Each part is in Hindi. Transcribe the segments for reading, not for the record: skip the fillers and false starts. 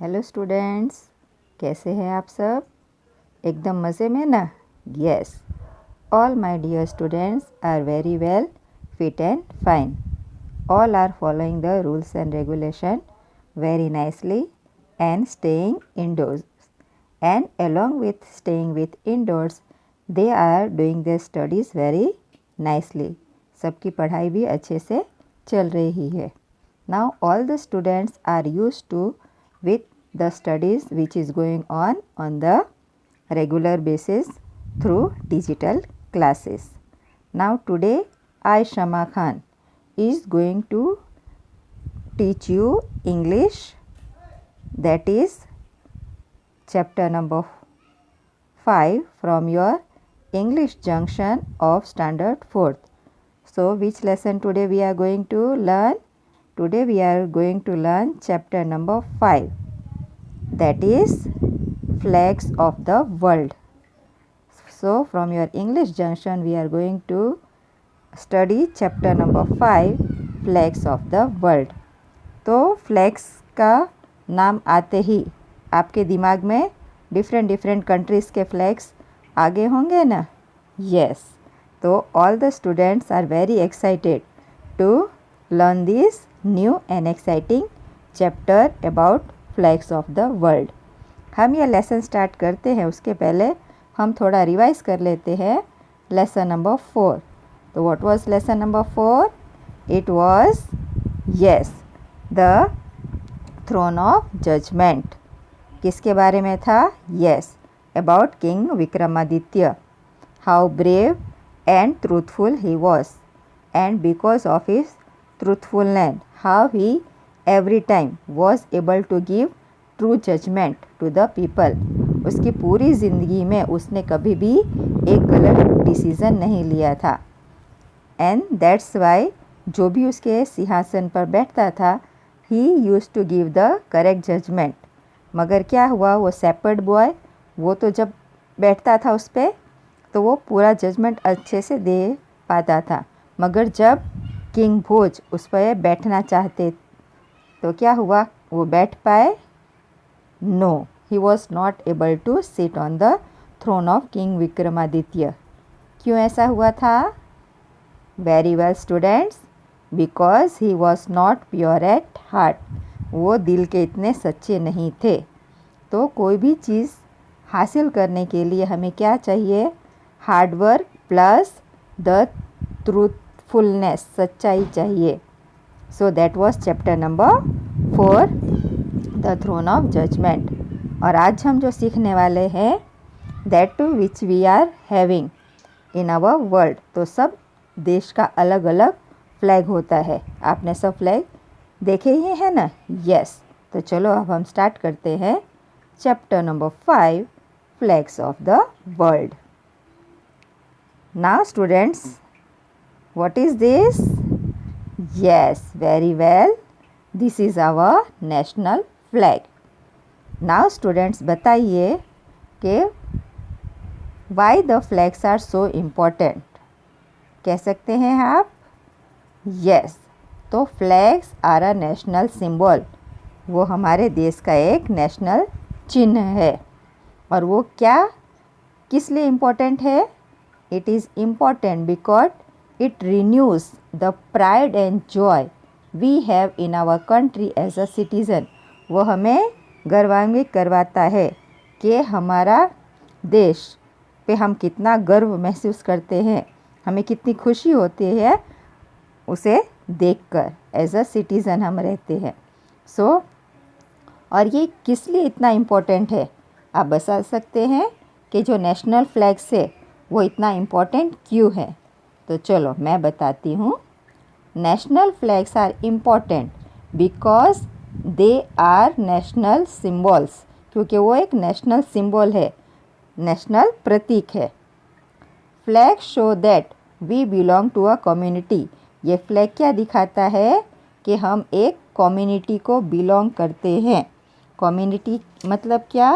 हेलो स्टूडेंट्स, कैसे हैं आप सब? एकदम मज़े में ना? Yes, all my dear students are very well, fit and fine. All are following the rules and regulation very nicely and staying indoors. And along with staying with indoors, they are doing their studies very nicely. सबकी पढ़ाई भी अच्छे से चल रही है. Now all the students are used to with the studies which is going on the regular basis through digital classes. Now today I Shama Khan is going to teach you English, that is chapter number 5 from your English Junction of Standard 4th. So which lesson today we are going to learn? Today we are going to learn chapter number 5, that is flags of the world. So from your English Junction we are going to study chapter number 5, flags of the world. तो फ्लैग्स का नाम आते ही आपके दिमाग में डिफरेंट कंट्रीज़ के फ्लैग्स आगे होंगे ना? यस. तो all the students are very excited to learn this new and exciting chapter about flags of the world. हम ये लेसन स्टार्ट करते हैं उसके पहले हम थोड़ा रिवाइज कर लेते हैं लेसन नंबर 4. तो what was lesson number 4? It was, yes, the throne of judgment. किसके बारे में था? Yes, about King Vikramaditya. How brave and truthful he was, and because of his truthfulness, how he every time was able to give true judgment to the people. उसकी पूरी ज़िंदगी में उसने कभी भी एक गलत डिसीज़न नहीं लिया था. And that's why जो भी उसके सिंहासन पर बैठता था he use to give the correct judgement. मगर क्या हुआ, वो सेपर्ड बॉय वो तो जब बैठता था उस पर तो वो पूरा जजमेंट अच्छे से दे पाता था. मगर जब किंग भोज उस पर बैठना चाहते तो क्या हुआ, वो बैठ पाए? No, he was not able to sit on the throne of king Vikramaditya. क्यों ऐसा हुआ था? Very well students, because he was not pure at heart. वो दिल के इतने सच्चे नहीं थे. तो कोई भी चीज़ हासिल करने के लिए हमें क्या चाहिए? हार्डवर्क प्लस द ट्रूथफुलनेस, सच्चाई चाहिए. So that was chapter number 4, the throne of judgement. और आज हम जो सीखने वाले हैं that to which we are having in our world. तो सब देश का अलग अलग फ्लैग होता है. आपने सब फ्लैग देखे ही हैं ना? यस. तो चलो अब हम स्टार्ट करते हैं chapter number 5, flags of the world. Now students, what is this? Yes, very well, this is our national flag. Now students बताइए कि why the flags are so important. कह सकते हैं आप? यस. तो flags are a national symbol. वो हमारे देश का एक नेशनल चिन्ह है. और वो क्या किस लिए इम्पोर्टेंट है? It is important because it renews the pride and joy we have in our country as a citizen. वो हमें गर्वान्वित करवाता है कि हमारा देश पे हम कितना गर्व महसूस करते हैं, हमें कितनी खुशी होती है उसे देखकर. एज अ सिटीज़न हम रहते हैं. सो और ये किस लिए इतना इम्पोर्टेंट है? आप बता सकते हैं कि जो नेशनल फ्लैग्स है वो इतना इम्पोर्टेंट क्यों है? तो चलो मैं बताती हूँ. National flags are important because they are national symbols. क्योंकि वो एक नेशनल सिंबल है, नेशनल प्रतीक है. Flag show that we belong to a community. ये फ्लैग क्या दिखाता है? कि हम एक कम्युनिटी को बिलोंग करते हैं. कम्युनिटी मतलब क्या?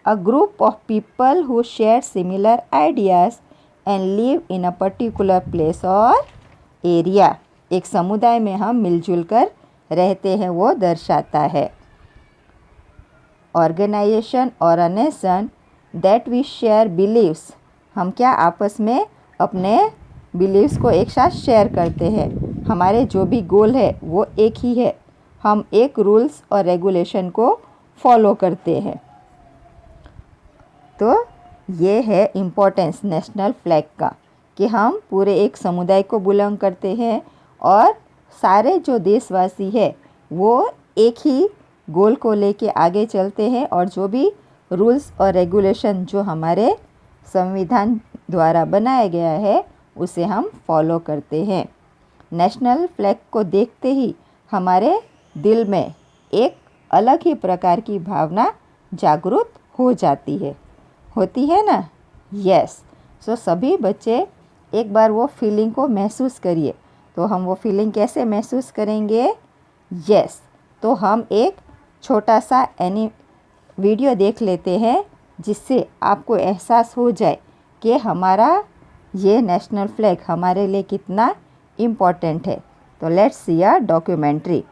A group of people who share similar ideas and live in a particular place और एरिया. एक समुदाय में हम मिलजुल कर रहते हैं वो दर्शाता है. ऑर्गेनाइजेशन और a nation that we share believes, हम क्या आपस में अपने बिलीव्स को एक साथ शेयर करते हैं। हमारे जो भी गोल है वो एक ही है, हम एक रूल्स और रेगुलेशन को फॉलो करते हैं। तो ये है इम्पोर्टेंस नेशनल फ्लैग का कि हम पूरे एक समुदाय को बिलोंग करते हैं और सारे जो देशवासी है वो एक ही गोल को लेके आगे चलते हैं और जो भी रूल्स और रेगुलेशन जो हमारे संविधान द्वारा बनाया गया है उसे हम फॉलो करते हैं। नेशनल फ्लैग को देखते ही हमारे दिल में एक अलग ही प्रकार की भावना जागृत हो जाती है, होती है ना? यस। सो सभी बच्चे एक बार वो फीलिंग को महसूस करिए। तो हम वो फीलिंग कैसे महसूस करेंगे? यस। तो हम एक छोटा सा वीडियो देख लेते हैं जिससे आपको एहसास हो जाए कि हमारा ये नेशनल फ्लैग हमारे लिए कितना इम्पोर्टेंट है। तो let's see a documentary.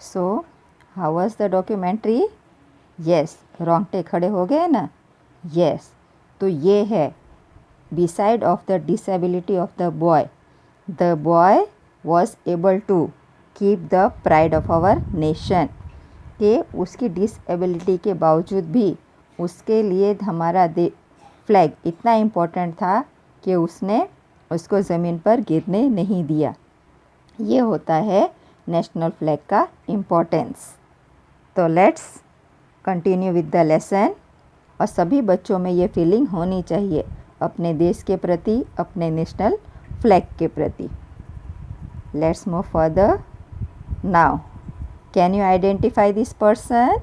So how was the documentary? Yes, रोंगटे खड़े हो गए ना? यस। तो ये है beside of the disability of the boy was able to keep the pride of our nation, कि उसकी डिसेबिलिटी के बावजूद भी उसके लिए हमारा फ्लैग इतना इम्पोर्टेंट था कि उसने उसको ज़मीन पर गिरने नहीं दिया। ये होता है नेशनल फ्लैग का इम्पोर्टेंस। तो let's continue with the lesson. और सभी बच्चों में ये फीलिंग होनी चाहिए अपने देश के प्रति, अपने नेशनल फ्लैग के प्रति। Let's move further now. Can you identify this person?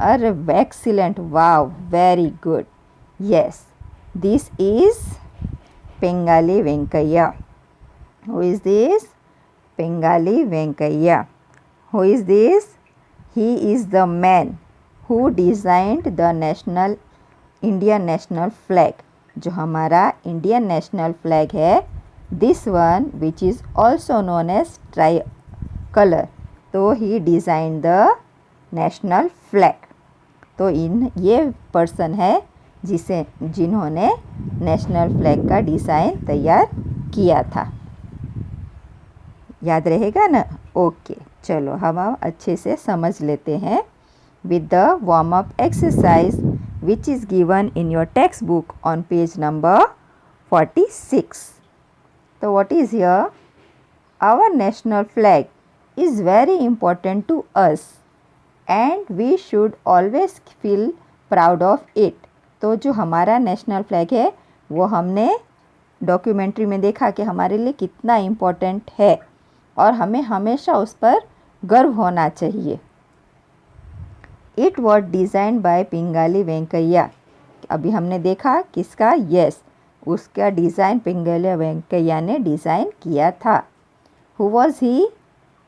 अरे excellent, wow, very good. Yes, this is Pingali Venkayya. Who is this? Pingali Venkayya. Who is this? He is the man who designed the Indian national flag. जो हमारा इंडियन नेशनल फ्लैग है, this one which is also known as tricolour, तो he design the national flag. तो ये पर्सन है जिन्होंने नेशनल फ्लैग का डिज़ाइन तैयार किया था। याद रहेगा ना? ओके, चलो हम अच्छे से समझ लेते हैं with the warm-up exercise which is given in your textbook on page number 46. So what is here? Our national flag is very important to us and we should always feel proud of it. तो जो हमारा नेशनल फ्लैग है वो हमने डॉक्यूमेंट्री में देखा कि हमारे लिए कितना इम्पोर्टेंट है और हमें हमेशा उस पर गर्व होना चाहिए। It was designed by Pingali Venkayya. अभी हमने देखा किसका? यस, उसका डिज़ाइन पिंगाली वेंकैया ने डिज़ाइन किया था। Who was he?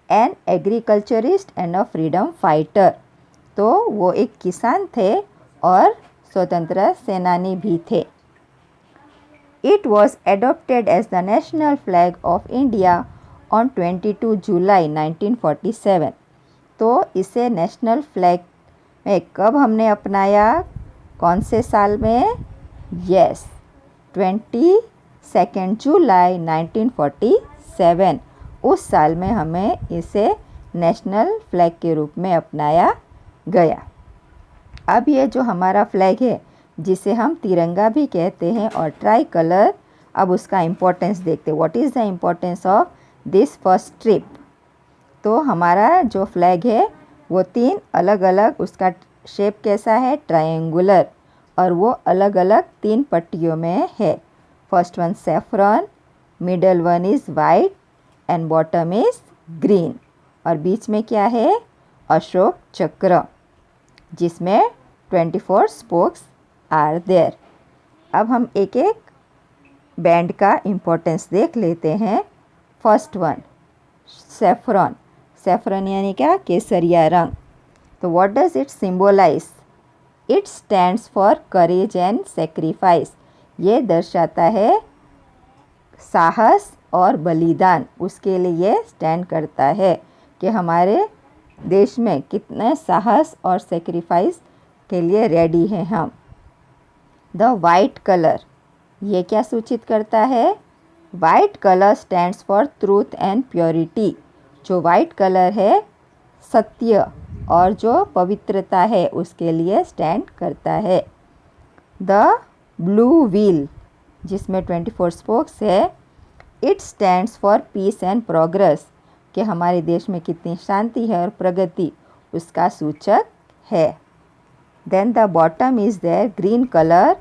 An agriculturist and a freedom fighter. तो वो एक किसान थे और स्वतंत्रता सेनानी भी थे। It was adopted as the national flag of India on 22 जुलाई 1947. तो इसे नेशनल फ्लैग में कब हमने अपनाया, कौन से साल में? यस, 22 जुलाई 1947, उस साल में हमें इसे नेशनल फ्लैग के रूप में अपनाया गया। अब ये जो हमारा फ्लैग है जिसे हम तिरंगा भी कहते हैं और ट्राई कलर, अब उसका इम्पोर्टेंस देखते हैं। What is the importance of this first trip? तो हमारा जो फ्लैग है वो 3 अलग अलग, उसका शेप कैसा है? ट्रायंगुलर, और वो अलग अलग 3 पट्टियों में है। First one saffron, middle one is white and bottom is green, और बीच में क्या है? अशोक चक्र, जिसमें 24 स्पोक्स आर देयर। अब हम एक एक बैंड का इम्पोर्टेंस देख लेते हैं। फर्स्ट वन सैफरन, सैफरन यानी क्या? केसरिया रंग। तो what does it symbolise? It stands for courage and sacrifice. ये दर्शाता है साहस और बलिदान, उसके लिए ये स्टैंड करता है कि हमारे देश में कितने साहस और सेक्रीफाइस के लिए रेडी हैं हम। द वाइट कलर, ये क्या सूचित करता है? White colour stands for truth and purity. जो वाइट कलर है सत्य और जो पवित्रता है उसके लिए स्टैंड करता है। द ब्लू व्हील, जिसमें 24 स्पोक्स है, it stands for piece and progress, कि हमारे देश में कितनी शांति है और प्रगति, उसका सूचक है। Then the bottom is there green colour,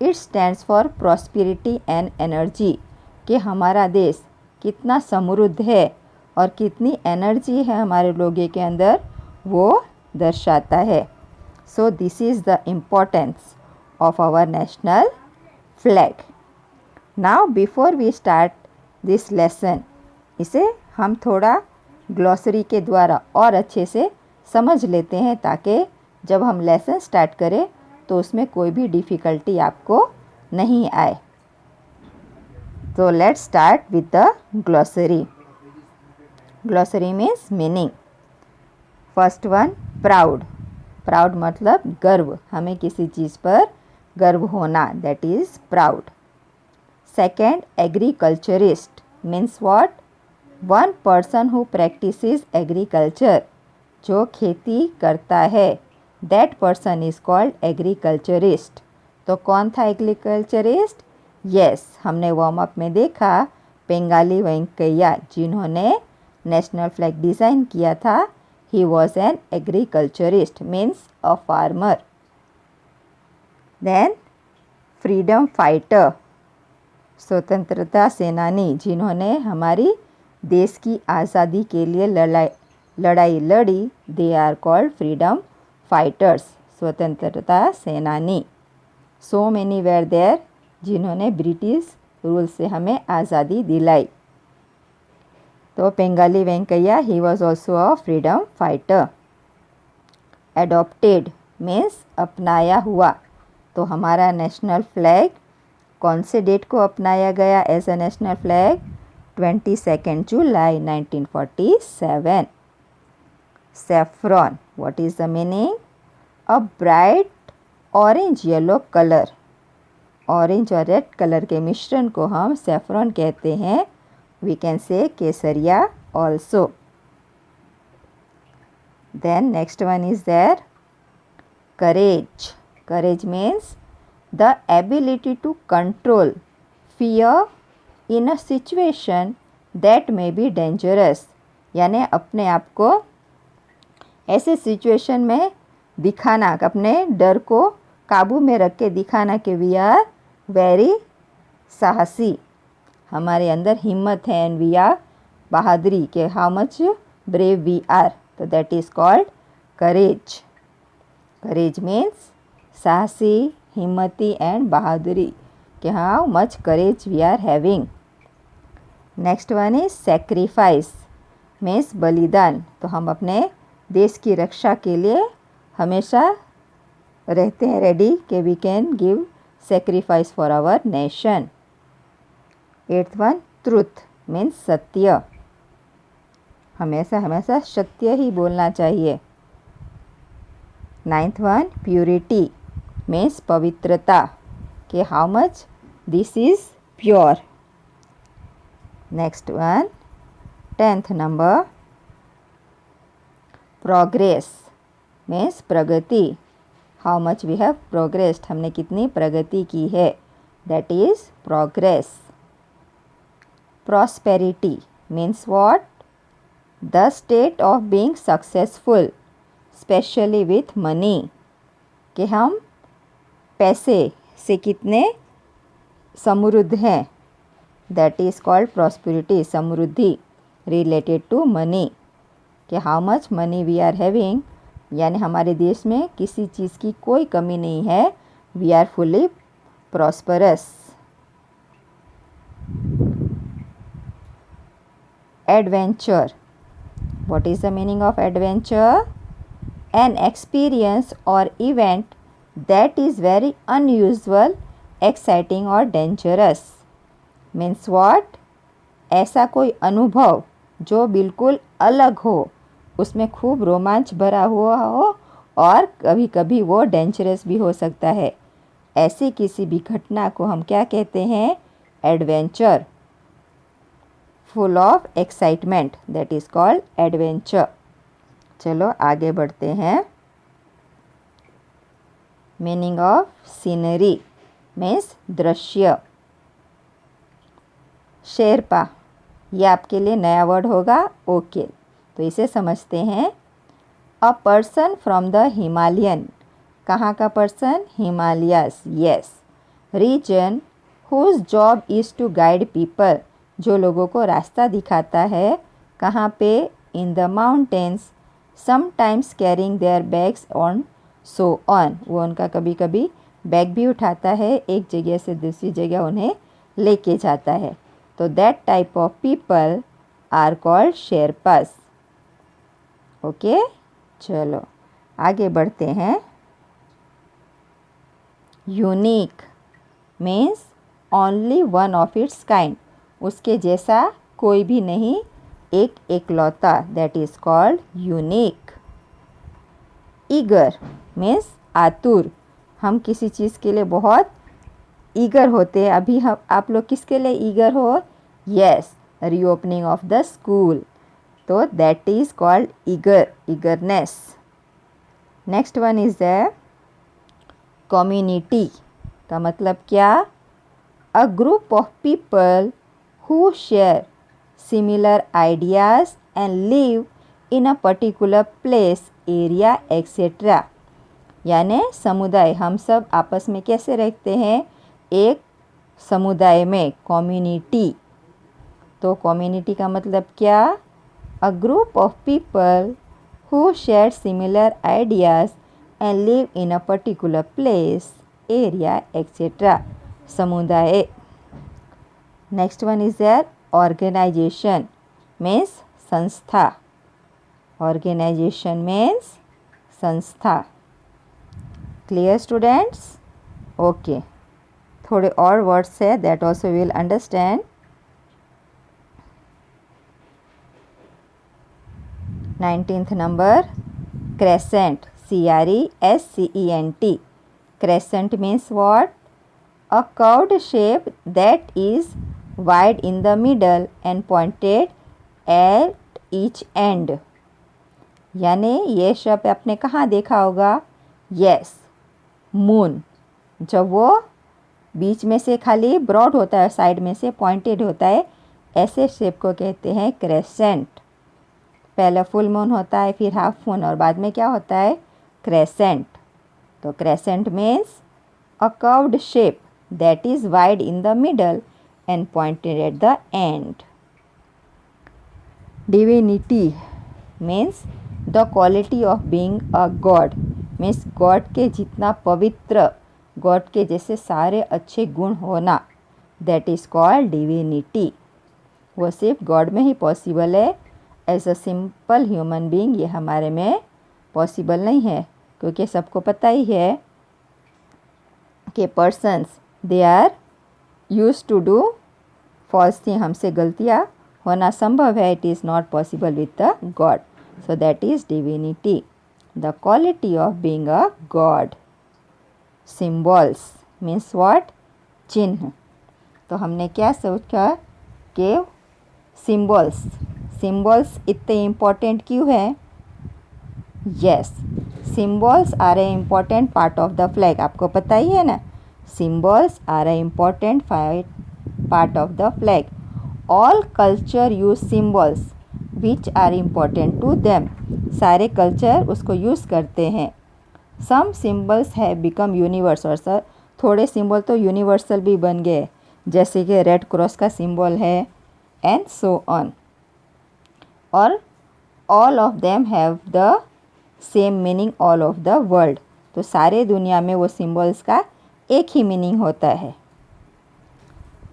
it stands for prosperity and energy, कि हमारा देश कितना समृद्ध है और कितनी एनर्जी है हमारे लोगों के अंदर, वो दर्शाता है। So this is the importance of our national flag. Now before we start this lesson, इसे हम थोड़ा ग्लॉसरी के द्वारा और अच्छे से समझ लेते हैं, ताकि जब हम लेसन स्टार्ट करें तो उसमें कोई भी डिफ़िकल्टी आपको नहीं आए। तो let's start with the glossary. Glossary means meaning. First one proud, proud मतलब गर्व, हमें किसी चीज़ पर गर्व होना, that is proud. Second agriculturist means what? One person who practices agriculture, जो खेती करता है, that person is called agriculturist. तो कौन था एग्रीकल्चरिस्ट? यस, हमने वार्म अप में देखा पेंगाली वेंकैया, जिन्होंने नेशनल फ्लैग डिज़ाइन किया था। He was an agriculturist means a farmer. Then freedom fighter, स्वतंत्रता सेनानी, जिन्होंने हमारी देश की आज़ादी के लिए लड़ाई लड़ी, they are called freedom fighters, स्वतंत्रता सेनानी। सो मेनी वेर देयर, जिन्होंने ब्रिटिश रूल से हमें आज़ादी दिलाई। तो Pingali Venkayya, he was also a freedom fighter. Adopted means अपनाया हुआ। तो हमारा नेशनल फ्लैग कौन से डेट को अपनाया गया एज अ नेशनल फ्लैग? 22 जुलाई 1947. Saffron, what is the meaning? A bright orange yellow color. Orange और रेड कलर के मिश्रण को हम सैफरन कहते हैं। We can say kesariya also. Then next one is there courage. Courage means the ability to control fear in a situation that may be dangerous, यानी अपने आप को ऐसे सिचुएशन में दिखाना, अपने डर को काबू में रख के दिखाना कि वी आर वेरी साहसी, हमारे अंदर हिम्मत है, एंड वी आर बहादुरी के how much brave we are, तो that is called courage. Courage means साहसी, हिम्मती एंड बहादुरी, कि how much courage we are having. Next one is sacrifice means बलिदान। तो हम अपने देश की रक्षा के लिए हमेशा रहते हैं रेडी कि we can give sacrifice for our nation. 8th one truth means सत्य, हमेशा हमेशा सत्य ही बोलना चाहिए। 9th वन प्योरिटी मीन्स पवित्रता, कि how much this is pure. Next one 10th number progress means प्रगति, how much we have progressed, हमने कितनी प्रगति की है, that is progress. Prosperity means what, the state of being successful specially with money, कि हम पैसे से कितने समृद्ध हैं, दैट इज कॉल्ड प्रॉस्पेरिटी, समृद्धि रिलेटेड टू मनी, कि how much money we are having, यानी हमारे देश में किसी चीज़ की कोई कमी नहीं है, we are fully prosperous. Adventure, what is the meaning of adventure, an experience और event that is very unusual, exciting और डेंजरस, मीन्स व्हाट, ऐसा कोई अनुभव जो बिल्कुल अलग हो, उसमें खूब रोमांच भरा हुआ हो और कभी कभी वो डेंजरस भी हो सकता है, ऐसी किसी भी घटना को हम क्या कहते हैं, adventure. Full of excitement, that is called adventure. चलो आगे बढ़ते हैं। मीनिंग ऑफ सीनरी मीन्स दृश्य। शेरपा, ये आपके लिए नया वर्ड होगा, ओके, तो इसे समझते हैं। A person from the Himalayan, कहाँ का person, Himalayas, yes. Region whose job is to guide people, जो लोगों को रास्ता दिखाता है, कहाँ पे, in the mountains, sometimes carrying their bags on so on, वो उनका कभी कभी बैग भी उठाता है, एक जगह से दूसरी जगह उन्हें लेके जाता है, तो that type of people are called Sherpas. Okay, चलो आगे बढ़ते हैं। Unique means only one of its kind, उसके जैसा कोई भी नहीं, एक एकलौता, that is called unique. Eager means आतुर, हम किसी चीज़ के लिए बहुत ईगर होते हैं, अभी हम आप लोग किसके लिए ईगर हो, yes, reopening of the school, तो that is called eager, eagerness. Next one is the community, का मतलब क्या, a group of people who share similar ideas and live in a particular place, area etcetera, यानी समुदाय, हम सब आपस में कैसे रहते हैं, एक समुदाय में, कम्युनिटी, तो कम्युनिटी का मतलब क्या, a group of people who share similar ideas and live in a particular place, area, etc. समुदाय। Next one is there organisation means संस्था, ऑर्गेनाइजेशन मीन्स संस्था। क्लियर स्टूडेंट्स, ओके, थोड़े और वर्ड्स है that also will understand. 19th number crescent, CRESCENT, crescent means what, a curved shape that is wide in the middle and pointed at each end, यानी ये शब्द आपने कहाँ देखा होगा, यस, मून, जब वो बीच में से खाली ब्रॉड होता है, साइड में से पॉइंटेड होता है, ऐसे शेप को कहते हैं क्रेसेंट। पहले फुल मून होता है, फिर हाफ मून और बाद में क्या होता है, क्रेसेंट। तो crescent means a curved shape that is wide in the middle and pointed at the and. Divinity means the quality of being a God, means God के जितना पवित्र, गॉड के जैसे सारे अच्छे गुण होना, दैट इज कॉल्ड डिविनिटी। वो सिर्फ गॉड में ही पॉसिबल है, as a simple human being ये हमारे में पॉसिबल नहीं है, क्योंकि सबको पता ही है कि persons they are used to do faults थी, हमसे गलतियाँ होना संभव है, it is not possible with the god, so that is divinity, the quality of being a god. Symbols means what, चिन्ह। तो हमने क्या सोचा कि सिम्बॉल्स इतने इम्पोर्टेंट क्यों है? Yes, symbols are a important part of the flag, आपको पता ही है ना, symbols are a important part of the flag. All culture use symbols which are important to them, सारे कल्चर उसको यूज़ करते हैं। Some symbols have become universal, सर थोड़े सिम्बल तो यूनिवर्सल भी बन गए, जैसे कि रेड क्रॉस का सिंबल है एंड सो ऑन, और all of them have the same meaning all of the world, तो सारे दुनिया में वो सिम्बल्स का एक ही मीनिंग होता है।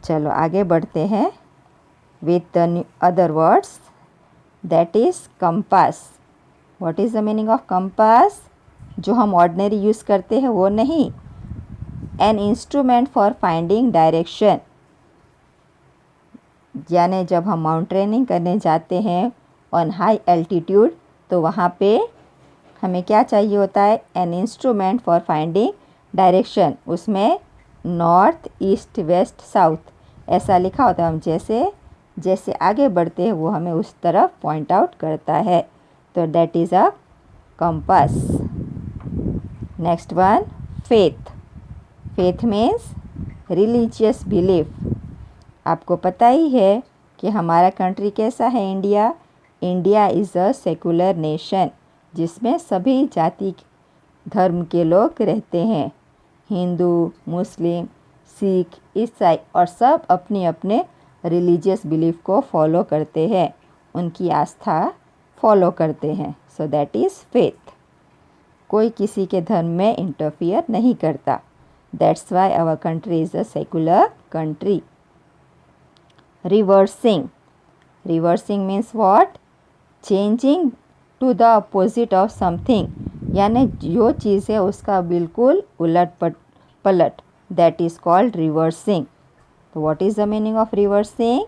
चलो आगे बढ़ते हैं with the other words, that is compass. What is the meaning of compass? जो हम ऑर्डिनरी यूज़ करते हैं वो नहीं, an instrument for finding direction, यानी जब हम माउंटेनिंग करने जाते हैं ऑन हाई एल्टीट्यूड, तो वहाँ पे हमें क्या चाहिए होता है? An instrument for finding direction, उसमें नॉर्थ ईस्ट वेस्ट साउथ ऐसा लिखा होता है, हम जैसे जैसे आगे बढ़ते हैं वो हमें उस तरफ पॉइंट आउट करता है, तो that is a compass. Next one, faith. Faith means religious belief. आपको पता ही है कि हमारा कंट्री कैसा है, India. India is a secular nation, जिसमें सभी जाति धर्म के लोग रहते हैं, हिंदू, मुस्लिम, सिख, ईसाई, और सब अपने अपने रिलीजियस बिलीफ को फॉलो करते हैं, उनकी आस्था फॉलो करते हैं, सो दैट इज़ फेथ। कोई किसी के धर्म में इंटरफियर नहीं करता, that's why our country is a secular country. Reversing, reversing means what? Changing to the opposite of something, यानी जो चीज़ है उसका बिल्कुल उलट पलट, दैट इज़ कॉल्ड रिवर्सिंग। तो what is the meaning of reversing?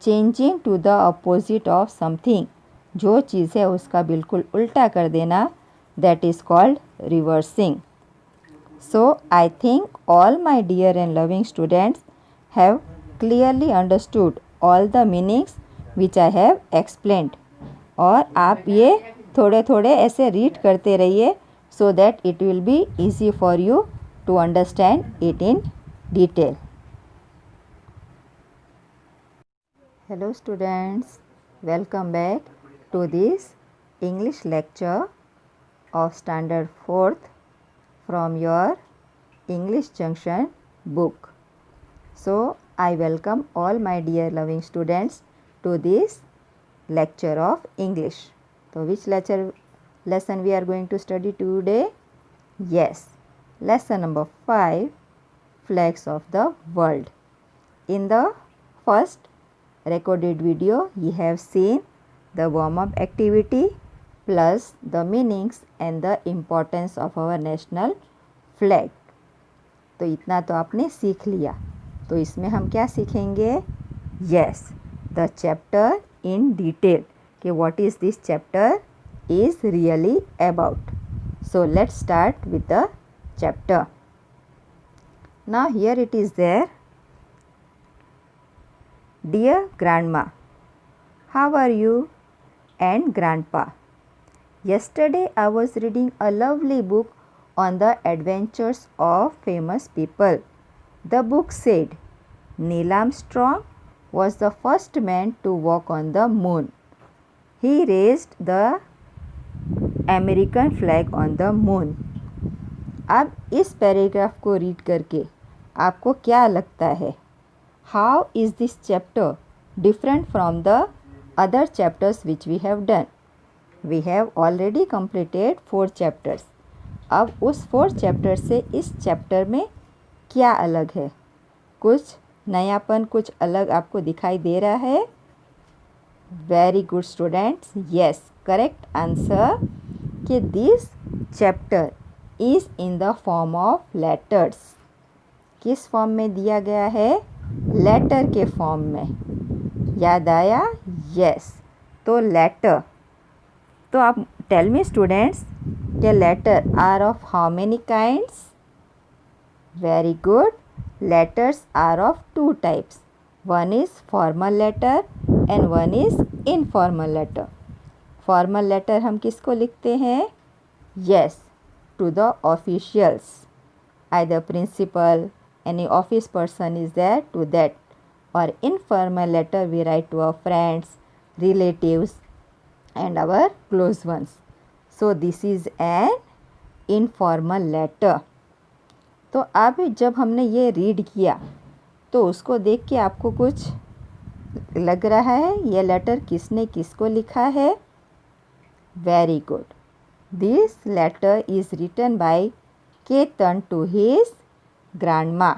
Changing to the opposite of something, जो चीज़ है उसका बिल्कुल उल्टा कर देना, that is called reversing. So I think all my dear and loving students have clearly understood all the meanings which I have explained. और आप ये थोड़े थोड़े ऐसे रीड करते रहिए, so that it will be easy for you to understand it in detail. Hello students, welcome back to this English lecture of Standard 4th from your English Junction book. So I welcome all my dear loving students to this lecture of English. So which lesson we are going to study today? Yes, lesson number 5, flags of the world. In the first recorded video, you have seen the warm-up activity plus the meanings and the importance of our national flag. तो इतना तो आपने सीख लिया, तो इसमें हम क्या सीखेंगे? Yes, the chapter in detail, कि what is this chapter is really about. So let's start with the chapter. Now here it is there. Dear Grandma, how are you? And Grandpa, yesterday I was reading a lovely book on the adventures of famous people. The book said Neil Armstrong was the first man to walk on the moon. He raised the American flag on the moon. अब इस पैराग्राफ को रीड करके आपको क्या लगता है? How is this chapter different from the other chapters which we have done? We have already completed 4 chapters. अब उस 4 चैप्टर से इस चैप्टर में क्या अलग है? कुछ नयापन, कुछ अलग आपको दिखाई दे रहा है? Very good students. Yes, correct answer कि this chapter is in the form of letters. किस फॉर्म में दिया गया है? लेटर के फॉर्म में। याद आया? यस। तो लेटर, तो आप टेल मी स्टूडेंट्स के letter are of how many kinds? Very good. Letters are of two types, one is formal letter and one is informal letter. Formal letter हम किसको लिखते हैं? Yes, to the officials, either principal, any office person is there, to that. Or informal letter we write to our friends, relatives and our close ones. So this is an informal letter. तो अब जब हमने ये रीड किया तो उसको देख के आपको कुछ लग रहा है ये लेटर किसने किसको लिखा है? Very good. This letter is written by Ketan to his grandma.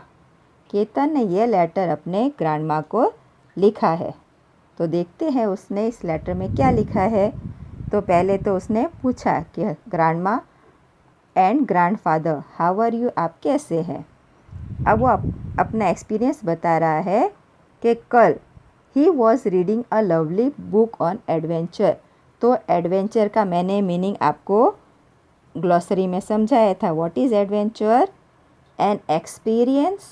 Ketan ने ये लेटर अपने ग्रैंडमा को लिखा है। तो देखते हैं उसने इस लेटर में क्या लिखा है। तो पहले तो उसने पूछा कि grandma and grandfather how are you, आप कैसे हैं। अब वो अपना एक्सपीरियंस बता रहा है कि कल ही was reading a lovely book on adventure. तो एडवेंचर का मैंने मीनिंग आपको ग्लॉसरी में समझाया था। What is adventure? An experience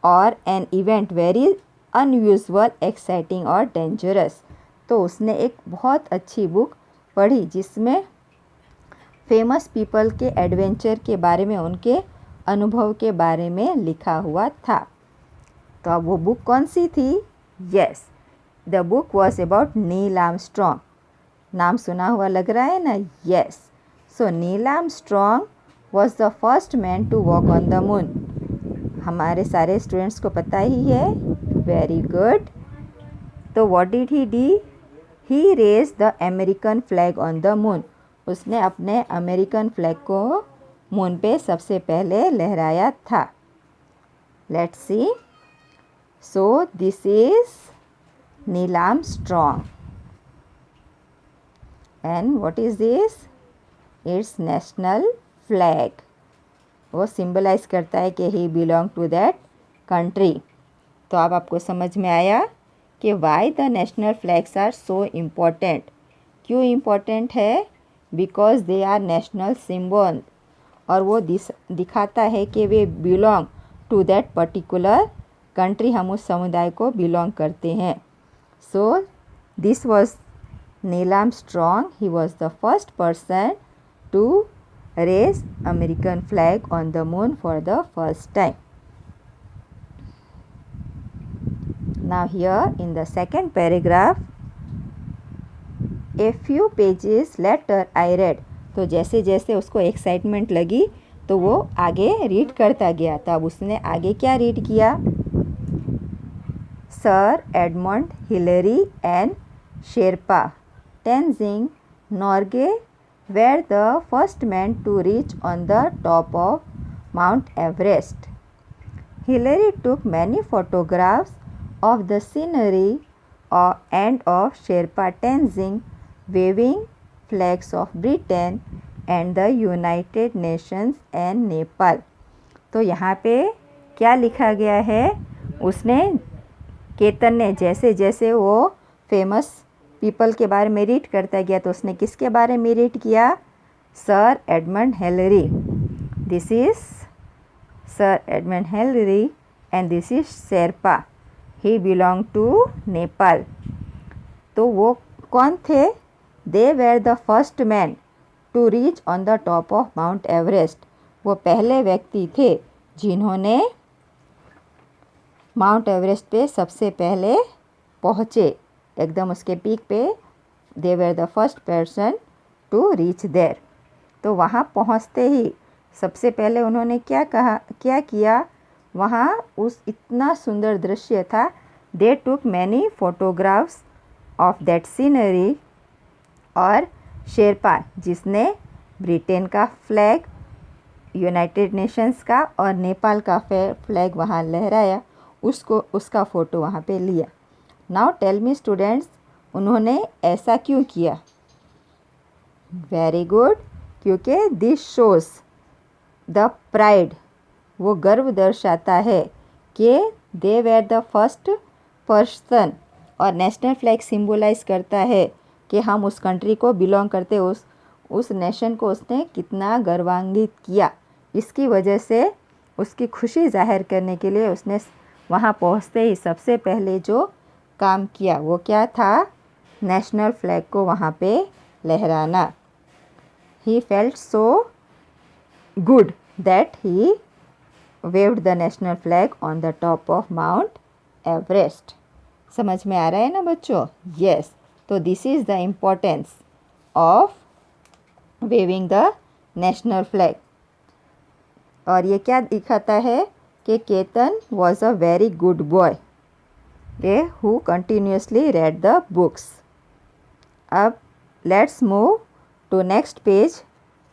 और an event very unusual, exciting और डेंजरस। तो उसने एक बहुत अच्छी बुक पढ़ी जिसमें फेमस पीपल के एडवेंचर के बारे में, उनके अनुभव के बारे में लिखा हुआ था। तो अब वो बुक कौन सी थी? Yes, the book was about Neil Armstrong. नाम सुना हुआ लग रहा है ना? Yes. So Neil Armstrong was the first man to walk on the moon. हमारे सारे स्टूडेंट्स को पता ही है। Very good. तो what did he do? He raised the American flag on the moon. उसने अपने अमेरिकन फ्लैग को मून पे सबसे पहले लहराया था। Let's see. So this is Neil Armstrong and what is this? It's national flag. वो सिंबलाइज करता है कि he belong to that country. तो अब आपको समझ में आया कि why the national flags are so important. क्यों इम्पोर्टेंट है? Because they are national symbol, और वो दिखाता है कि वे belong to that particular country, हम उस समुदाय को बिलोंग करते हैं। So this was Neil Armstrong. He was the first person to raise American flag on the moon for the first time. Now here in the second paragraph, a few pages later I read. तो जैसे जैसे उसको एक्साइटमेंट लगी तो वो आगे रीड करता गया। तो अब उसने आगे क्या रीड किया? Sir Edmund Hillary and Sherpa Tenzing Norgay were the first men to reach on the top of Mount Everest. Hillary took many photographs of the scenery and of Sherpa Tenzing waving flags of Britain and the United Nations and Nepal. तो यहाँ पे क्या लिखा गया है? उसने, केतन ने जैसे जैसे वो फेमस पीपल के बारे में रीड करता गया तो उसने किसके बारे में रीड किया? Sir Edmund Hillary. This is sir Edmund Hillary and this is Sherpa. He belong to Nepal. तो वो कौन थे? They were the first man to reach on the top of Mount Everest. वो पहले व्यक्ति थे जिन्होंने माउंट एवरेस्ट पे सबसे पहले पहुँचे, एकदम उसके पीक पे। They were the first person to reach there. तो वहाँ पहुँचते ही सबसे पहले उन्होंने क्या किया? वहाँ उस इतना सुंदर दृश्य था। They took many photographs of that scenery. और शेरपा, जिसने ब्रिटेन का फ्लैग, यूनाइटेड नेशंस का और नेपाल का फ्लैग वहाँ लहराया, उसका फ़ोटो वहाँ पे लिया। नाउ टेल मी स्टूडेंट्स, उन्होंने ऐसा क्यों किया? वेरी गुड, क्योंकि दिस शोज़ द प्राइड, वो गर्व दर्शाता है कि दे वेर द फर्स्ट पर्सन, और नेशनल फ्लैग सिम्बोलाइज करता है कि हम उस कंट्री को बिलोंग करते, उस नेशन को उसने कितना गर्वान्वित किया। इसकी वजह से उसकी खुशी जाहिर करने के लिए उसने वहाँ पहुँचते ही सबसे पहले जो काम किया वो क्या था, नेशनल फ्लैग को वहाँ पे लहराना। He felt so good that he waved the national flag on the top of Mount Everest. समझ में आ रहा है ना बच्चों? यस। तो this is the importance of waving the national flag. और ये क्या दिखाता है कि Ketan was a very good boy who continuously read the books. अब let's move to next page,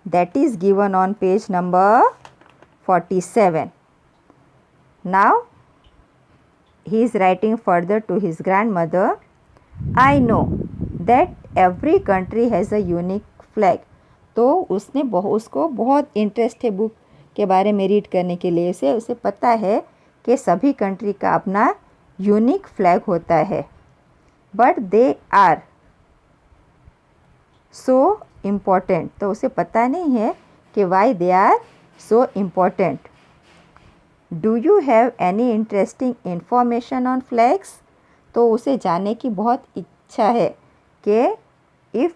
that is given on page number 47. Now he is writing further to his grandmother. I know that every country has a unique flag. तो उसको बहुत इंटरेस्ट है बुक के बारे में रीड करने के लिए। उसे पता है कि सभी कंट्री का अपना यूनिक फ्लैग होता है, but they are so important. तो उसे पता नहीं है कि why they are so important. Do you have any interesting information on flags? तो उसे जानने की बहुत इच्छा है कि if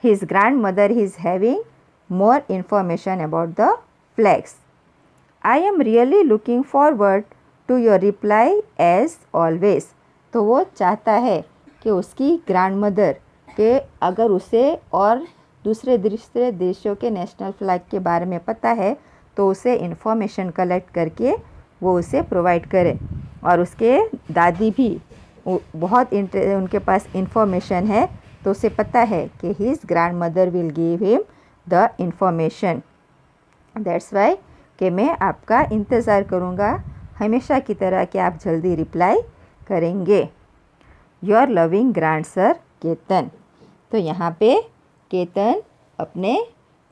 his grandmother is having more information about the flags. I am really looking forward to your reply as always. तो वो चाहता है कि उसकी ग्रैंड मदर के अगर उसे और दूसरे देशों के नेशनल फ्लैग के बारे में पता है तो उसे इन्फॉर्मेशन कलेक्ट करके वो उसे प्रोवाइड करे। और उसके दादी भी बहुत उनके पास इन्फॉर्मेशन है, तो उसे पता है कि his grand mother will give him the information. That's why कि मैं आपका इंतज़ार करूँगा हमेशा की तरह कि आप जल्दी रिप्लाई करेंगे। Your loving grand sir Ketan. तो यहाँ पे केतन अपने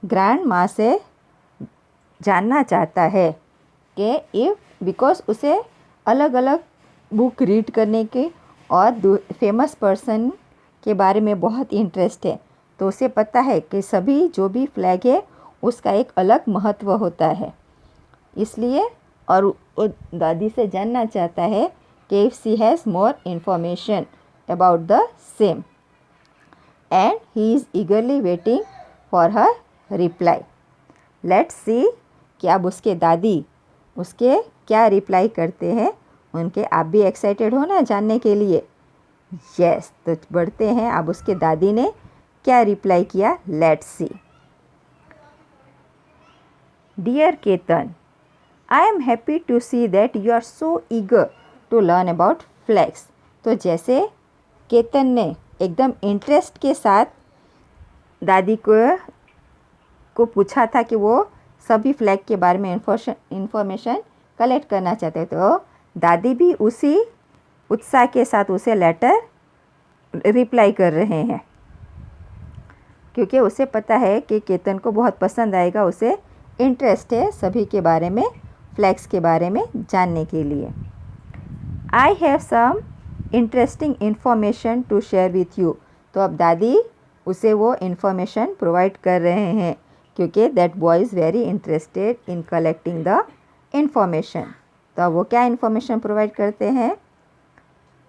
ग्रैंड माँ से जानना चाहता है कि इफ़ बिकॉज उसे अलग अलग बुक रीड करने के और फेमस पर्सन के बारे में बहुत इंटरेस्ट है, तो उसे पता है कि सभी जो भी फ्लैग है उसका एक अलग महत्व होता है। इसलिए और वो दादी से जानना चाहता है कि if she has more information about the same, and he is ईगरली waiting for her reply. Let's see कि अब उसके दादी उसके क्या रिप्लाई करते हैं उनके। आप भी एक्साइटेड हो ना जानने के लिए? यस। तो बढ़ते हैं, अब उसके दादी ने क्या रिप्लाई किया, let's see. Dear Ketan, I am happy to see that you are so eager to learn about flags. तो जैसे केतन ने एकदम इंटरेस्ट के साथ दादी को पूछा था कि वो सभी फ्लैग के बारे में इंफॉर्मेशन कलेक्ट करना चाहते, तो दादी भी उसी उत्साह के साथ उसे लेटर रिप्लाई कर रहे हैं, क्योंकि उसे पता है कि केतन को बहुत पसंद आएगा, उसे इंटरेस्ट है सभी के बारे में, फ्लैग्स के बारे में जानने के लिए। I have some interesting information to share with you. तो अब दादी उसे वो इन्फॉर्मेशन प्रोवाइड कर रहे हैं, क्योंकि that boy is very interested in collecting the information. तो अब वो क्या इन्फॉर्मेशन प्रोवाइड करते हैं?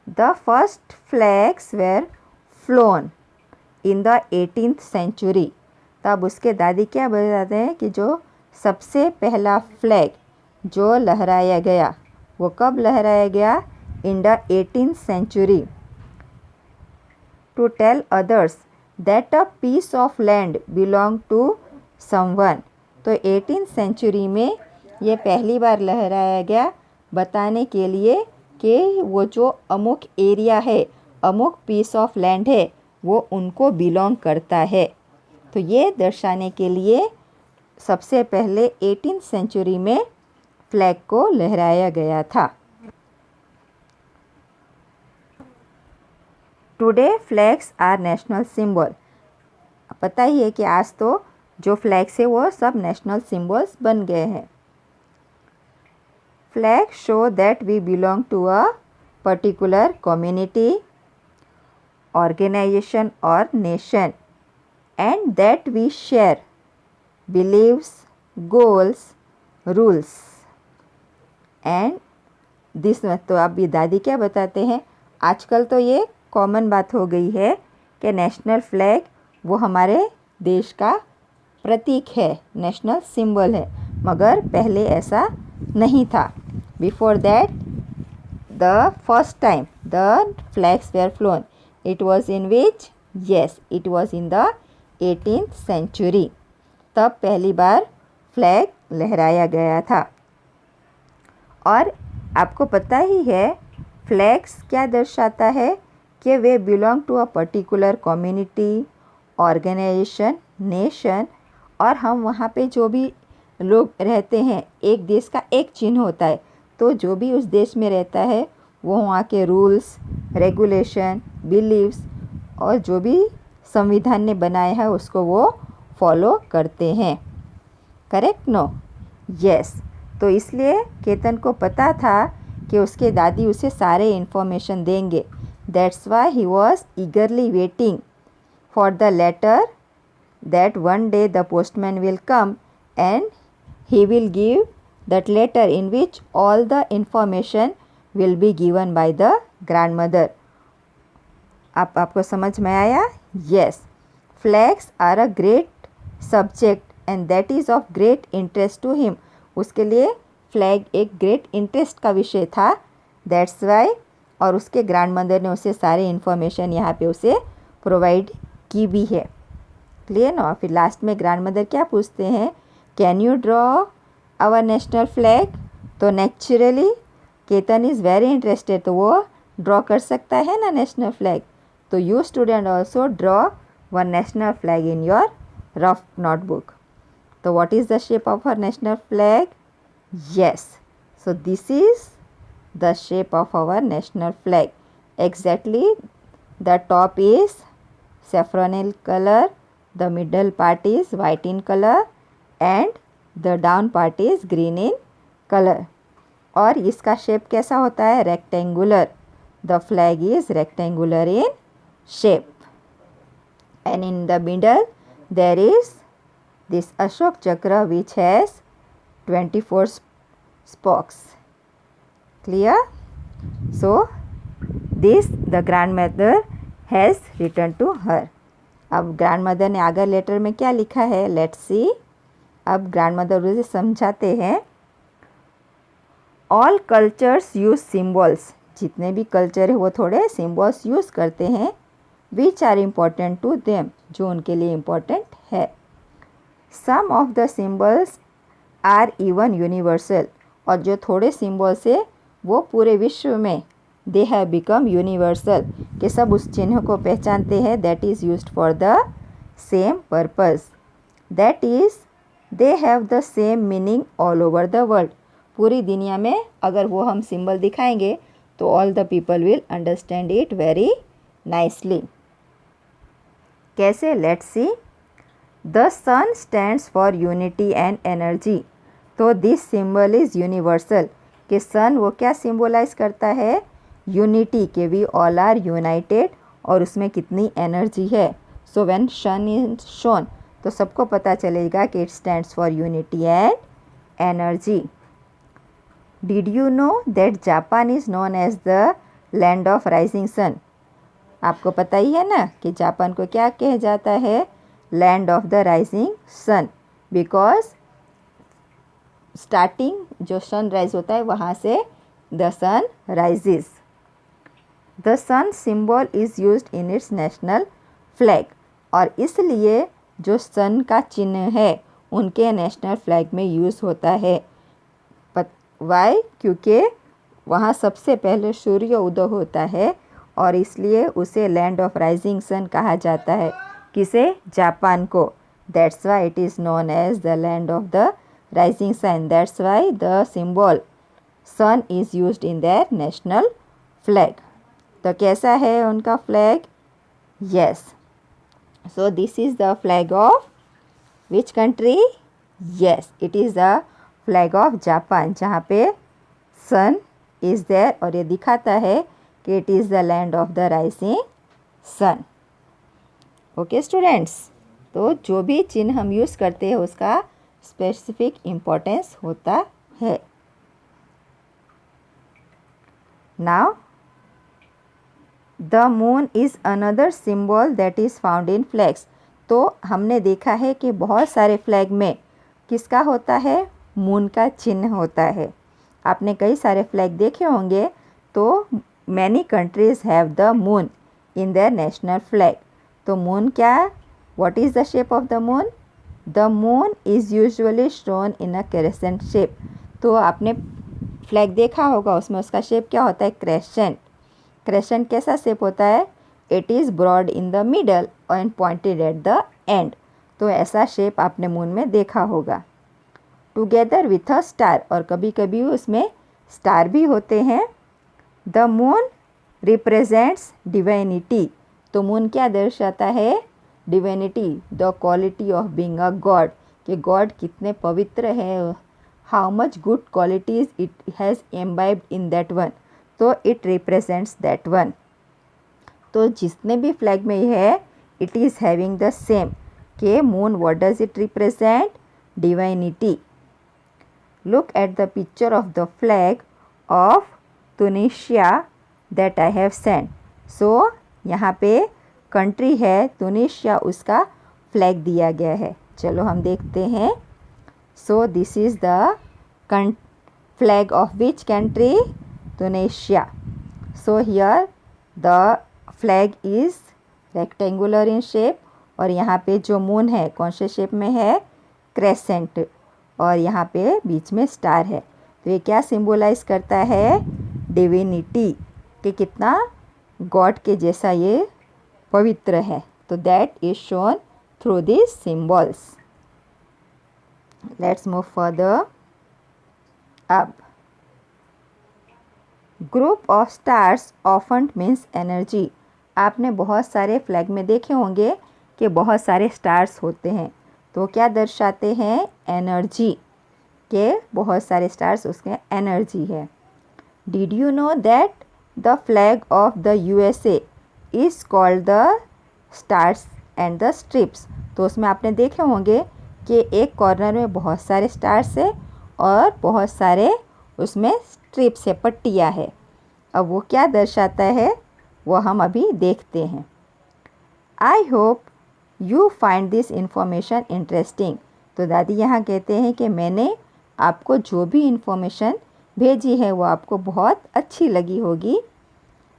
The first flags were flown in the 18th century. तब उसके दादी क्या बताते हैं कि जो सबसे पहला फ्लैग जो लहराया गया वो कब लहराया गया? In the 18th century. To tell others that a piece of land belong to someone. तो 18th सेंचुरी में ये पहली बार लहराया गया बताने के लिए कि वो जो अमुक एरिया है, अमुक पीस ऑफ लैंड है, वो उनको बिलोंग करता है। तो ये दर्शाने के लिए सबसे पहले 18th सेंचुरी में फ्लैग को लहराया गया था। Today flags are national symbol. पता ही है कि आज तो जो फ्लैग्स है वो सब नेशनल सिंबल्स बन गए हैं। Flag show that we belong to a particular community, organization or nation, and that we share beliefs, goals, rules. And this तो अभी दादी क्या बताते हैं, आजकल तो ये कॉमन बात हो गई है कि नेशनल फ्लैग वो हमारे देश का प्रतीक है, नेशनल सिंबल है, मगर पहले ऐसा नहीं था. Before that the first time the flags were flown, it was in which, yes it was in the 18th century. तब पहली बार फ्लैग लहराया गया था. और आपको पता ही है फ्लैग्स क्या दर्शाता है कि वे belong to a particular community, organisation, nation, और हम वहाँ पे जो भी लोग रहते हैं, एक देश का एक चिन्ह होता है, तो जो भी उस देश में रहता है वो वहाँ के रूल्स, रेगुलेशन, बिलीव्स और जो भी संविधान ने बनाया है उसको वो फॉलो करते हैं. करेक्ट? नो? यस. तो इसलिए केतन को पता था कि उसके दादी उसे सारे इन्फॉर्मेशन देंगे. That's why he was eagerly waiting for the letter that one day the postman will come and he will give that letter in which all the information will be given by the grandmother. आपको समझ में आया? Yes. Flags are a great subject and that is of great interest to him. उसके लिए फ्लैग एक ग्रेट इंटरेस्ट का विषय था. That's why. और उसके ग्रैंडमदर ने उसे सारे इन्फॉर्मेशन यहाँ पे उसे प्रोवाइड की भी है. क्लियर ना? फिर लास्ट में ग्रैंडमदर क्या पूछते हैं, can you draw our national flag? तो naturally Ketan is very interested, तो वो ड्रॉ कर सकता है ना नेशनल फ्लैग. तो you student also draw one national flag in your rough notebook. तो what is the shape of our national flag? Yes. So this is the shape of our national flag. Exactly the top is saffronel color, the middle part is white in color and the down part is green in color. और इसका शेप कैसा होता है? Rectangular. The flag is rectangular in shape and in the middle there is this Ashok Chakra which has 24 spokes. Clear? So this the grandmother has return to her. अब ग्रैंडमदर ने आगे लेटर में क्या लिखा है, लेट्स सी. अब ग्रैंडमदर उसे समझाते हैं. All cultures use symbols. जितने भी कल्चर है वो थोड़े सिम्बॉल्स यूज़ करते हैं. Which are important to them, जो उनके लिए इम्पॉर्टेंट है. Some of the symbols are even universal. और जो थोड़े सिम्बॉल्स है वो पूरे विश्व में दे हैव बिकम यूनिवर्सल, कि सब उस चिन्ह को पहचानते हैं. That is used for the same purpose. That is they have the same meaning all over the world. पूरी दुनिया में अगर वो हम सिंबल दिखाएंगे तो all the people will understand it very nicely. कैसे? Let's see. The sun stands for unity and energy. तो दिस सिंबल इज़ यूनिवर्सल, कि सन वो क्या सिम्बोलाइज करता है? यूनिटी, के वी ऑल आर यूनाइटेड, और उसमें कितनी एनर्जी है. So when sun is shone तो सबको पता चलेगा कि it stands for unity and energy. Did you know that Japan is known as the land of rising sun? आपको पता ही है ना कि जापान को क्या कहा जाता है? Land of the rising sun. Because starting जो सनराइज होता है वहाँ से the sun rises. The sun symbol is used in its national flag. और इसलिए जो सन का चिन्ह है उनके नेशनल फ्लैग में यूज़ होता है. वाई? क्योंकि वहाँ सबसे पहले सूर्य उदय होता है और इसलिए उसे लैंड ऑफ राइजिंग सन कहा जाता है. किसे? जापान को. That's why it is known as the land of the rising sun. That's why the symbol sun is used in their national flag. तो कैसा है उनका flag? Yes. So this is the flag of which country? Yes, it is the flag of Japan, जहाँ पे सन इज़ देयर, और ये दिखाता है कि it is the land of the rising sun. Okay students, तो जो भी चिन्ह हम यूज़ करते हैं उसका स्पेसिफिक इम्पोर्टेंस होता है। Now the moon is another symbol that is found in flags. तो हमने देखा है कि बहुत सारे फ्लैग में किसका होता है, मून का चिन्ह होता है। आपने कई सारे फ्लैग देखे होंगे, तो many countries have the moon in their national flag. तो मून क्या, what is the shape of the moon? The moon is usually shown in a crescent shape. तो आपने फ्लैग देखा होगा, उसमें उसका शेप क्या होता है, क्रेसेंट। क्रेसेंट कैसा शेप होता है? It is broad in the middle and pointed at the end. तो ऐसा शेप आपने मून में देखा होगा। टुगेदर विथ अ स्टार, और कभी कभी उसमें स्टार भी होते हैं। The moon represents divinity. तो मून क्या दर्शाता है? Divinity, the quality of being a god, कि गॉड कितने पवित्र है, how much good qualities it has imbibed in that one. तो इट रिप्रेजेंट्स दैट वन। तो जितने भी फ्लैग में है, it is having the same, के moon what does it represent? Divinity. Look at the picture of the flag of Tunisia that I have sent. So यहाँ पे कंट्री है तुनिशिया, उसका फ्लैग दिया गया है। चलो हम देखते हैं। So this is the flag of which country? Tunisia. So here the flag is rectangular in shape, और यहाँ पे जो मून है कौन से शेप में है? क्रेसेंट, और यहाँ पे बीच में स्टार है। तो ये क्या सिंबलाइज करता है? डिविनिटी, कि कितना गॉड के जैसा ये पवित्र है। तो that is shown through this symbols. Let's move further. अब group of stars often means energy. आपने बहुत सारे फ्लैग में देखे होंगे कि बहुत सारे स्टार्स होते हैं, तो क्या दर्शाते हैं? एनर्जी, के बहुत सारे स्टार्स उसके एनर्जी है। Did you know that the flag of the USA is called the stars and the strips. तो उसमें आपने देखे होंगे कि एक कॉर्नर में बहुत सारे स्टार्स है और बहुत सारे उसमें स्ट्रिप्स है, पट्टियाँ है। अब वो क्या दर्शाता है वो हम अभी देखते हैं। I hope you find this information interesting. तो दादी यहाँ कहते हैं कि मैंने आपको जो भी इंफॉर्मेशन भेजी है वो आपको बहुत अच्छी लगी होगी।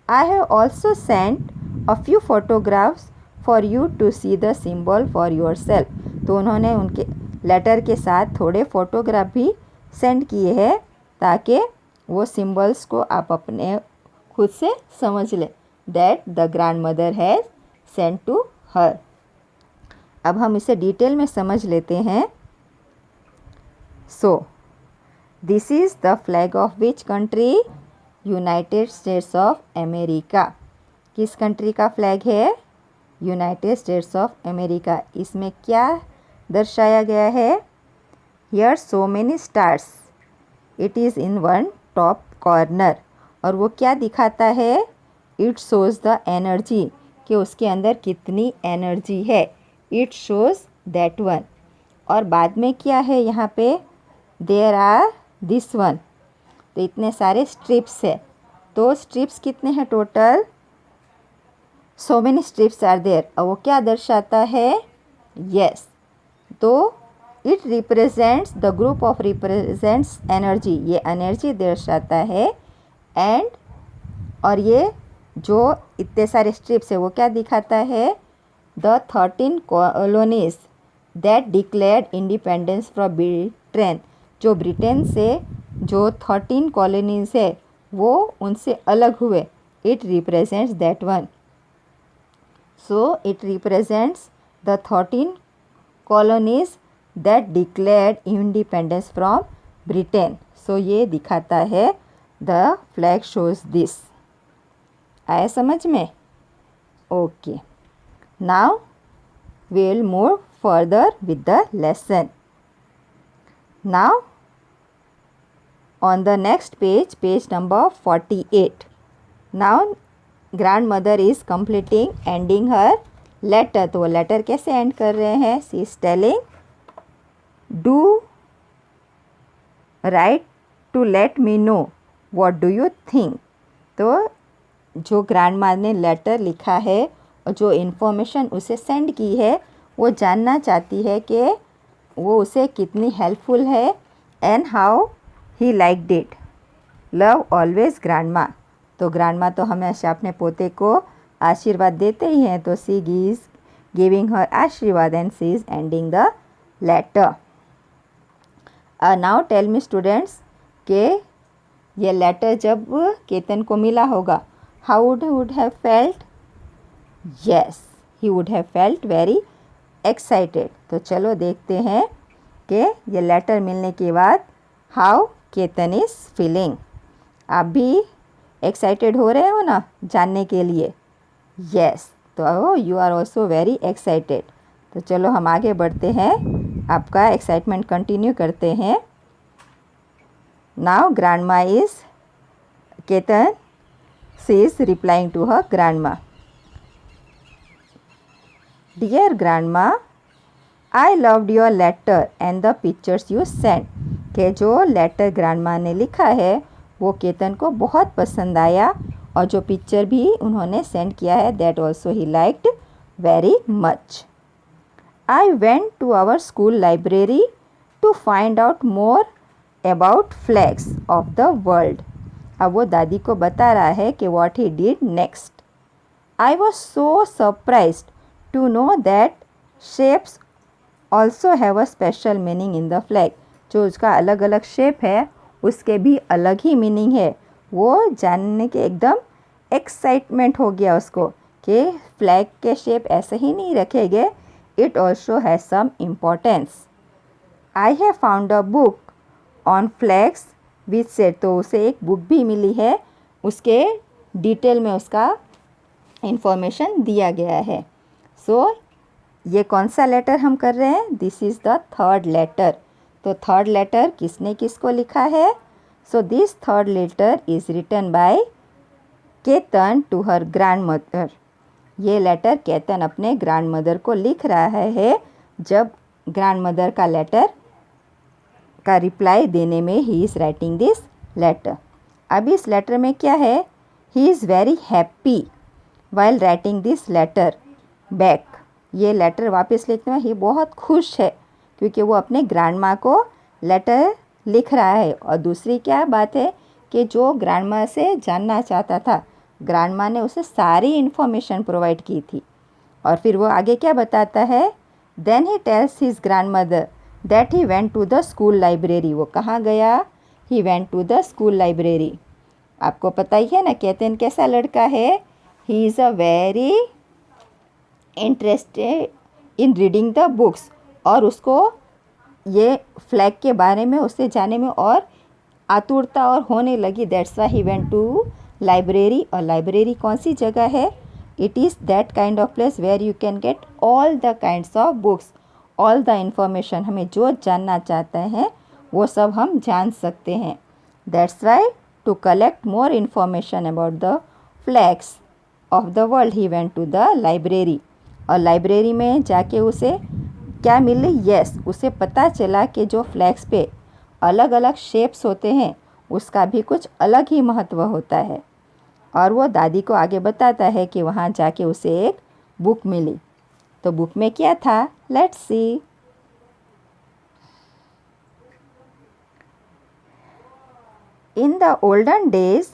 I have also sent a few photographs for you to see the symbol for yourself. तो उन्होंने उनके लेटर के साथ थोड़े फोटोग्राफ भी सेंड किए हैं ताकि वो सिंबल्स को आप अपने खुद से समझ लें। That the grandmother has send to her. अब हम इसे डिटेल में समझ लेते हैं। So this is the flag of which country? United States of America. किस कंट्री का फ्लैग है? United States of America. इसमें क्या दर्शाया गया है? Here so many stars, it is in one top corner. और वो क्या दिखाता है? इट शोज़ द एनर्जी, कि उसके अंदर कितनी एनर्जी है। It shows that one. और बाद में क्या है यहाँ पे? There are this one. तो इतने सारे स्ट्रिप्स है। तो स्ट्रिप्स कितने हैं total? So many strips are there. और वो क्या दर्शाता है? यस, तो it represents the group of represents energy. ये एनर्जी दर्शाता है। एंड और ये जो इतने सारे स्ट्रिप्स है वो क्या दिखाता है? The 13 colonies that declared independence from Britain. जो ब्रिटेन से जो 13 कॉलोनीज है वो उनसे अलग हुए। It represents that one. So it represents the 13 colonies that declared independence from Britain. सो ये दिखाता है, द फ्लैग शोज दिस। आया समझ में? Okay, now we will move further with the lesson. Now On the next page, page number 48. Now grandmother is completing, ending her letter. तो वो लेटर कैसे एंड कर रहे हैं? She is telling, do write to let me know what do you think. तो जो ग्रैंडमा ने लेटर लिखा है और जो इन्फॉर्मेशन उसे सेंड की है वो जानना चाहती है कि वो उसे कितनी हेल्पफुल है and how he liked it. Love always grandma. तो ग्रैंडमा तो हमेशा अपने पोते को आशीर्वाद देते ही हैं. तो सी इज गिविंग हर आशीर्वाद and she is ending the letter. Now tell me students कि ये लेटर जब केतन को मिला होगा, how would have felt? Yes, he would have felt very excited. तो चलो देखते हैं कि ये लेटर मिलने के बाद हाउ केतन इज़ फीलिंग. आप भी एक्साइटेड हो रहे हो ना जानने के लिए? यस, तो you are also very excited. तो चलो हम आगे बढ़ते हैं, आपका एक्साइटमेंट कंटिन्यू करते हैं. Now grandma is Ketan, she is replying to her grandma. Dear grandma, I loved your letter and the pictures you sent. कि जो लेटर ग्रैंडमा ने लिखा है वो केतन को बहुत पसंद आया और जो पिक्चर भी उन्होंने सेंड किया है that also he liked very much. I went to our school library to find out more about flags of the world. अब वो दादी को बता रहा है कि what he did next. I was so surprised to know that shapes also have a special meaning in the flag. जो उसका अलग अलग शेप है उसके भी अलग ही मीनिंग है. वो जानने के एकदम एक्साइटमेंट हो गया उसको कि फ्लैग के शेप ऐसे ही नहीं रखेंगे, it also has some importance. I have found a book on flags which said. तो उसे एक बुक भी मिली है, उसके डिटेल में उसका इंफॉर्मेशन दिया गया है. सो ये कौन सा लेटर हम कर रहे हैं? This is the third letter. तो थर्ड लेटर किसने किसको लिखा है? So this third letter is written by Ketan to her grandmother. ये लेटर केतन अपने ग्रैंड मदर को लिख रहा है जब ग्रैंड मदर का लेटर का रिप्लाई देने में he is writing this letter. अब इस लेटर में क्या है? He is very happy while writing this letter back. ये लेटर वापस लिखने में ही बहुत खुश है क्योंकि वो अपने ग्रैंडमा को लेटर लिख रहा है. और दूसरी क्या बात है कि जो ग्रैंडमा से जानना चाहता था ग्रैंडमा ने उसे सारी इन्फॉर्मेशन प्रोवाइड की थी. और फिर वो आगे क्या बताता है? Then he tells his grandmother that he went to the school library. वो कहाँ गया? He went to the school library. आपको पता ही है ना केतन कैसा लड़का है. He is a very interested in reading the books. और उसको ये फ्लैग के बारे में उससे जानने में और आतुरता और होने लगी. That's why he went to library. और लाइब्रेरी कौन सी जगह है? It is that kind of place where you can get all the kinds of books, all the information. हमें जो जानना चाहते हैं वो सब हम जान सकते हैं. That's why to collect more information about the flags of the world he went to the library. और लाइब्रेरी में जाके उसे क्या मिले? यस, उसे पता चला कि जो फ्लैग्स पे अलग अलग शेप्स होते हैं उसका भी कुछ अलग ही महत्व होता है. और वो दादी को आगे बताता है कि वहाँ जाके उसे एक बुक मिली. तो बुक में क्या था? Let's C. In the olden days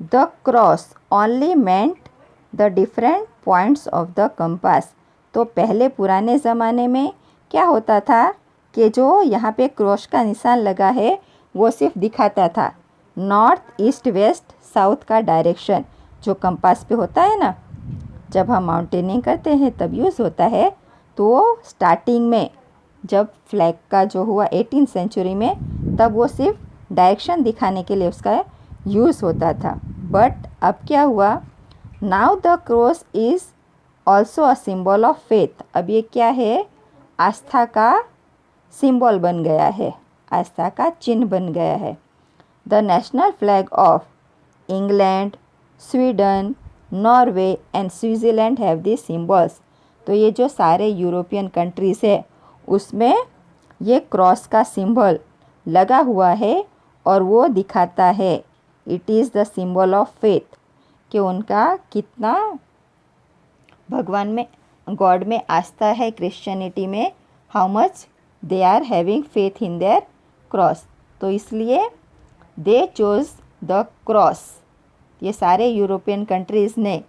the cross only meant the different points of the compass. तो पहले पुराने ज़माने में क्या होता था कि जो यहाँ पे क्रॉस का निशान लगा है वो सिर्फ दिखाता था नॉर्थ, ईस्ट, वेस्ट, साउथ का डायरेक्शन जो कंपास पे होता है ना. जब हम माउंटेनिंग करते हैं तब यूज़ होता है. तो स्टार्टिंग में जब फ्लैग का जो हुआ 18th सेंचुरी में तब वो सिर्फ डायरेक्शन दिखाने के लिए उसका यूज़ होता था. बट अब क्या हुआ? Now the cross is also a symbol of faith. अब ये क्या है? आस्था का सिंबल बन गया है, आस्था का चिन्ह बन गया है. The national flag of England, Sweden, Norway and Switzerland have this symbols. तो ये जो सारे यूरोपियन कंट्रीज़ है उसमें ये क्रॉस का सिंबल लगा हुआ है और वो दिखाता है it is the symbol of faith कि उनका कितना भगवान में, गॉड में आस्था है, क्रिश्चियनिटी में, how much they are having faith in their cross. तो इसलिए दे चोज द क्रॉस। ये सारे यूरोपियन कंट्रीज़ ने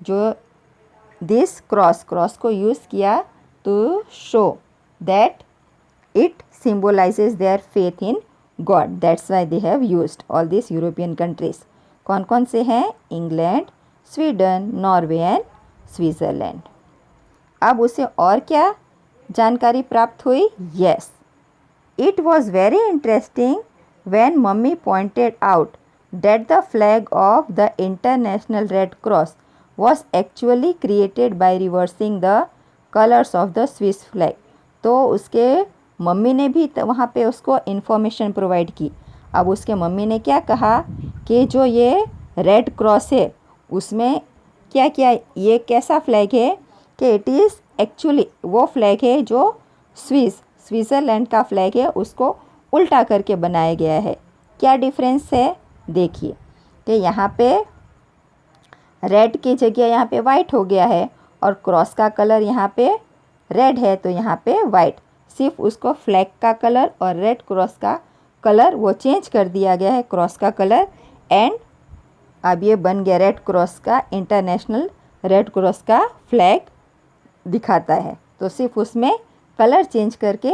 जो दिस क्रॉस को यूज़ किया to show that it symbolizes their faith in God. That's why they have used all these European countries. कौन कौन से हैं? England, Sweden, Norway and Switzerland. अब उसे और क्या जानकारी प्राप्त हुई? Yes, it was very interesting when mummy pointed out that the flag of the International Red Cross was actually created by reversing the colors of the Swiss flag. तो उसके मम्मी ने भी वहाँ पे उसको इन्फॉर्मेशन प्रोवाइड की। अब उसके मम्मी ने क्या कहा कि जो ये रेड क्रॉस है उसमें क्या क्या, ये कैसा फ्लैग है कि इट इज़ एक्चुअली वो फ्लैग है जो स्विट्ज़रलैंड का फ्लैग है, उसको उल्टा करके बनाया गया है। क्या डिफरेंस है? देखिए कि यहाँ पे रेड की जगह यहाँ पे वाइट हो गया है और क्रॉस का कलर यहाँ पे रेड है तो यहाँ पे वाइट। सिर्फ उसको फ्लैग का कलर और रेड क्रॉस का कलर वो चेंज कर दिया गया है, क्रॉस का कलर, एंड अब ये बन गया रेड क्रॉस का, इंटरनेशनल रेड क्रॉस का फ्लैग दिखाता है। तो सिर्फ उसमें कलर चेंज करके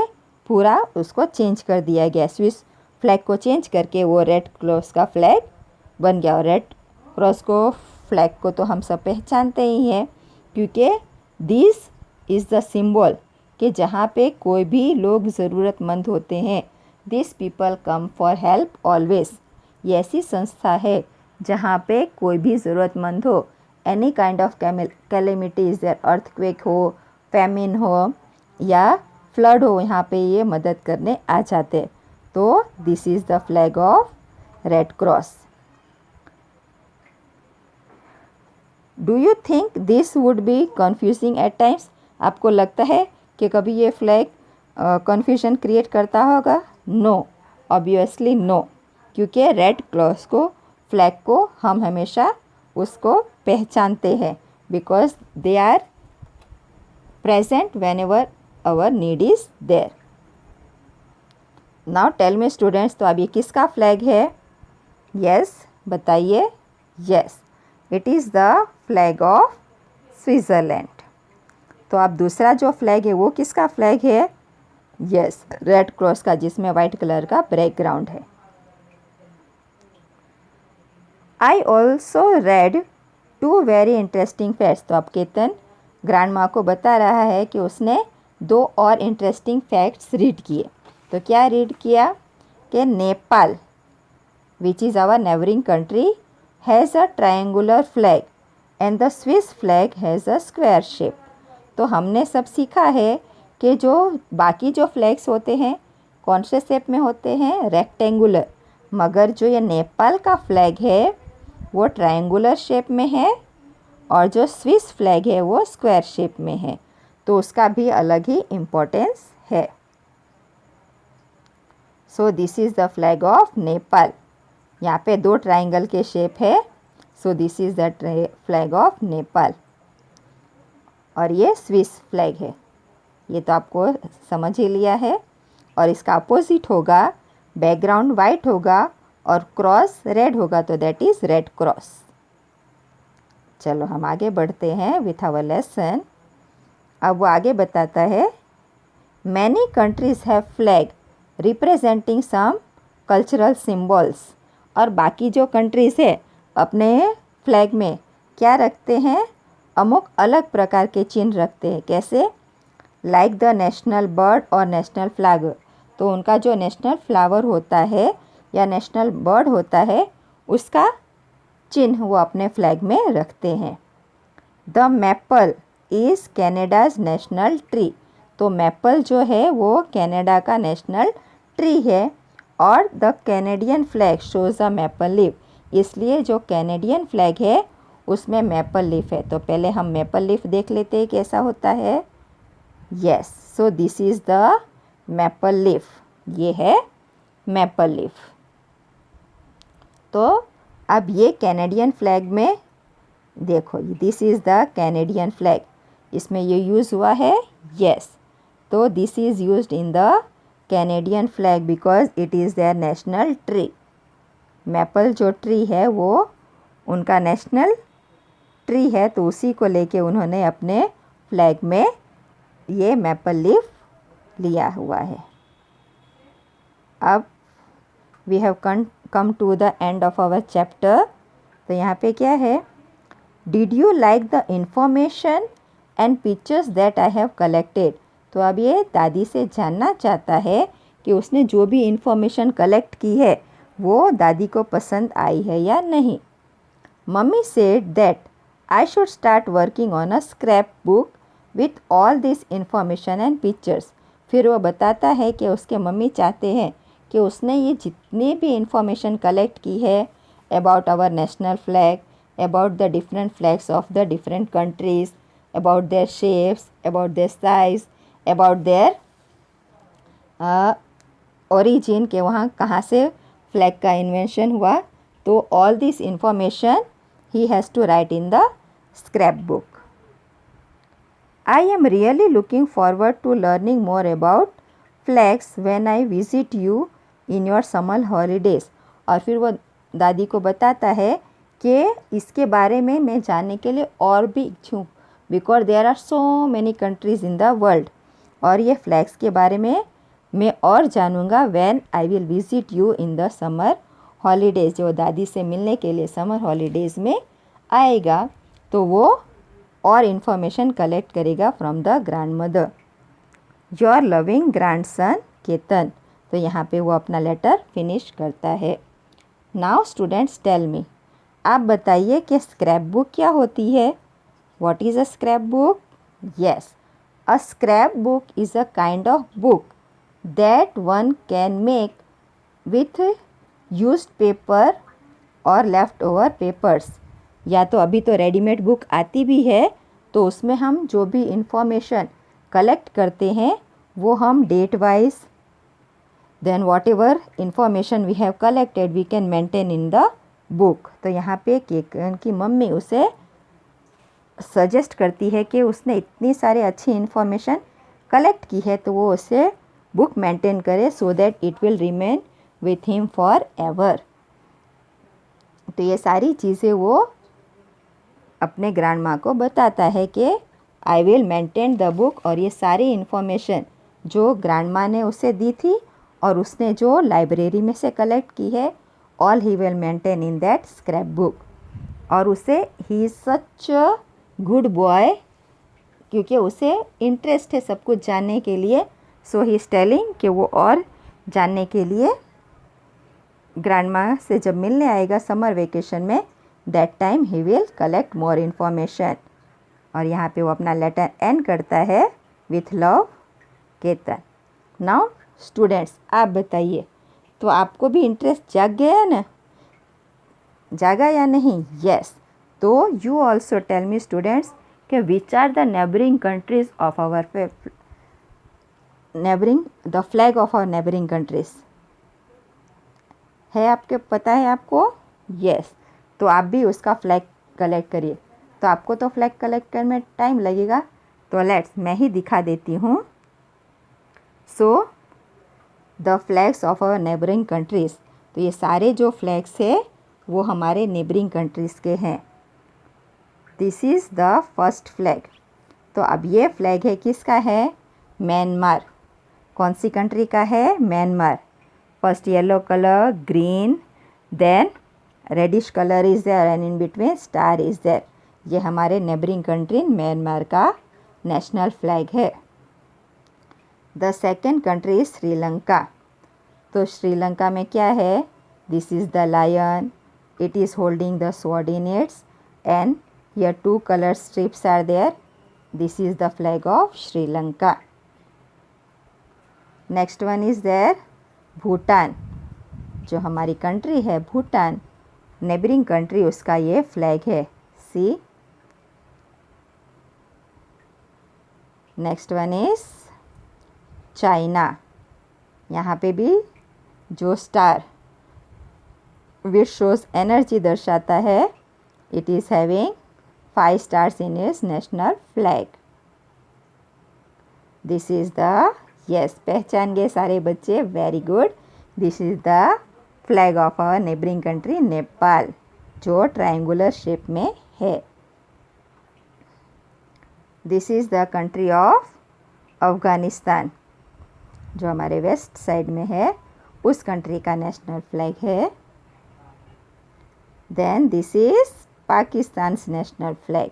पूरा उसको चेंज कर दिया गया, स्विस फ्लैग को चेंज करके वो रेड क्रॉस का फ्लैग बन गया। और रेड क्रॉस को फ्लैग को तो हम सब पहचानते ही हैं क्योंकि दिस इज़ द सिंबल कि जहाँ पे कोई भी लोग ज़रूरतमंद होते हैं, this people come for help always. ये ऐसी संस्था है जहाँ पे कोई भी ज़रूरतमंद हो, any kind of calamities, earthquake हो, फैमिन हो या फ्लड हो, यहाँ पे ये मदद करने आ जाते। तो this is the flag of red cross. Do you think this would be confusing at times? आपको लगता है कि कभी ये फ्लैग कन्फ्यूजन क्रिएट करता होगा? नो, ऑब्वियसली नो, क्योंकि रेड क्रॉस को, फ्लैग को हम हमेशा उसको पहचानते हैं because they are present whenever our need is there. Now tell me students, तो अब ये किसका फ्लैग है? यस, बताइए। Yes, it is the flag of Switzerland. तो अब दूसरा जो फ्लैग है वो किसका फ्लैग है? यस, रेड क्रॉस का, जिसमें वाइट कलर का बैकग्राउंड है। I also red 2 very interesting facts. तो अब केतन ग्रैंड माँ को बता रहा है कि उसने 2 और इंटरेस्टिंग फैक्ट्स रीड किए। तो क्या रीड किया कि Nepal, which is our neighbouring country, has a triangular flag and the Swiss flag has a square shape. तो हमने सब सीखा है कि जो बाकी जो फ्लैग्स होते हैं कौन से शेप में होते हैं? रेक्टेंगुलर, मगर जो ये नेपाल का फ्लैग है वो ट्रायंगुलर शेप में है और जो स्विस फ्लैग है वो स्क्वायर शेप में है। तो उसका भी अलग ही इम्पोर्टेंस है। So this is the flag of Nepal. यहाँ पे 2 ट्रायंगल के शेप है। So this is the flag of Nepal. और ये स्विस फ्लैग है, ये तो आपको समझ ही लिया है। और इसका अपोजिट होगा, बैकग्राउंड वाइट होगा और क्रॉस रेड होगा, तो दैट इज़ रेड क्रॉस। चलो हम आगे बढ़ते हैं विथ आवर लेसन। अब वो आगे बताता है, many countries have flag representing some cultural symbols. और बाकी जो कंट्रीज़ है अपने फ्लैग में क्या रखते हैं? अमुक अलग प्रकार के चिन्ह रखते हैं। कैसे? लाइक द नेशनल बर्ड और नेशनल फ्लावर। तो उनका जो नेशनल फ्लावर होता है या नेशनल बर्ड होता है उसका चिन्ह वो अपने फ्लैग में रखते हैं। The maple is Canada's national tree. तो मैपल जो है वो कनाडा का नेशनल ट्री है और the Canadian flag shows a maple leaf, इसलिए जो कैनेडियन फ्लैग है उसमें मैपल लीफ है। तो पहले हम मैपल लीफ देख लेते हैं कैसा होता है। Yes, so this is the maple leaf, ये है मैपल लीफ। तो अब ये कैनेडियन फ्लैग में देखो, this is the Canadian flag, इसमें ये यूज़ हुआ है। यस, तो this is used in the Canadian flag because it is there national tree. Maple जो ट्री है वो उनका नेशनल ट्री है, तो उसी को लेके उन्होंने अपने फ्लैग में ये मैपल लीफ लिया हुआ है। अब we have come to the end of our chapter. तो यहाँ पे क्या है, did you like the information and pictures that I have collected. तो अब ये दादी से जानना चाहता है कि उसने जो भी इंफॉर्मेशन कलेक्ट की है वो दादी को पसंद आई है या नहीं। Mummy said that I should start working on a scrap book with all this information and pictures. फिर वो बताता है कि उसके मम्मी चाहते हैं कि उसने ये जितनी भी इंफॉर्मेशन कलेक्ट की है about our national flag, about the different flags of the different countries, about their shapes, about their size, about their origin के वहाँ कहाँ से फ्लैग का इन्वेंशन हुआ। तो all this information he has to write in the scrapbook. I am really looking forward to learning more about flags when I visit you in your summer holidays. और फिर वो दादी को बताता है कि इसके बारे में मैं जानने के लिए और भी इच्छुक, because there are so many countries in the world. और ये फ्लैग्स के बारे में मैं और जानूँगा when I will visit you in the summer holidays. जो दादी से मिलने के लिए समर हॉलीडेज़ में आएगा तो वो और इन्फॉर्मेशन कलेक्ट करेगा from the grand mother. Your loving grandson Ketan. तो यहाँ पे वो अपना लेटर फिनिश करता है। नाउ स्टूडेंट्स टेल मी, आप बताइए कि स्क्रैप बुक क्या होती है। What is a scrap book? Yes, a scrap book is a kind of book that one can make with used paper और लेफ्ट ओवर पेपर्स। या तो अभी तो रेडीमेड बुक आती भी है, तो उसमें हम जो भी इंफॉर्मेशन कलेक्ट करते हैं वो हम date wise, then whatever information we have collected we can maintain in the book. तो यहाँ पे केतन की मम्मी उसे सजेस्ट करती है कि उसने इतनी सारे अच्छी इन्फॉर्मेशन कलेक्ट की है तो वो उसे बुक मेंटेन करे so that it will remain with him for ever. तो ये सारी चीज़ें वो अपने ग्रैंड माँ को बताता है कि I will maintain the book. और ये सारी इन्फॉर्मेशन जो ग्रैंड माँ ने उसे दी थी और उसने जो लाइब्रेरी में से कलेक्ट की है, all he will maintain in that scrap book. और उसे he is such a good boy, क्योंकि उसे इंटरेस्ट है सब कुछ जानने के लिए। सो ही इज़ टेलिंग कि वो और जानने के लिए ग्रैंड माँ से जब मिलने आएगा समर वेकेशन में, that time he will collect more information. और यहाँ पे वो अपना लेटर एंड करता है with love Ketan. Now students आप बताइए, तो आपको भी इंटरेस्ट जाग गया है ना, जागा या नहीं? यस, तो you also tell me students कि which are the neighbouring countries of our neighbouring the flag of our neighbouring countries है, आपके पता है आपको? यस, तो आप भी उसका फ्लैग कलेक्ट करिए। तो आपको तो फ्लैग कलेक्ट करने में टाइम लगेगा, तो लेट्स मैं ही दिखा देती हूँ। So the flags of our neighbouring countries, तो ये सारे जो फ्लैग्स है वो हमारे नेबरिंग कंट्रीज़ के हैं। This is the first flag. तो अब ये फ्लैग है किसका है? म्यांमार। कौन सी कंट्री का है? Myanmar. First yellow colour, green, then reddish colour is there and in between star is there. ये हमारे नेबरिंग कंट्री म्यांमार का नेशनल फ्लैग है। The second country is Sri Lanka. तो श्रीलंका में क्या है? This is the lion, it is holding the sword in its hand here two color strips are there. This is the flag of Sri Lanka. Next one is there Bhutan. जो हमारी कंट्री है भूटान, नेबरिंग कंट्री, उसका ये फ्लैग है। See. Next one is China. यहाँ पे भी जो स्टार विच शोज एनर्जी दर्शाता है, it is having 5 stars in its national flag. This is the, yes पहचान गए सारे बच्चे, very good. This is the flag of our neighbouring country Nepal, जो ट्रायंगुलर शेप में है। This is the country of Afghanistan, जो हमारे वेस्ट साइड में है, उस कंट्री का नेशनल फ्लैग है। Then this is Pakistan national flag,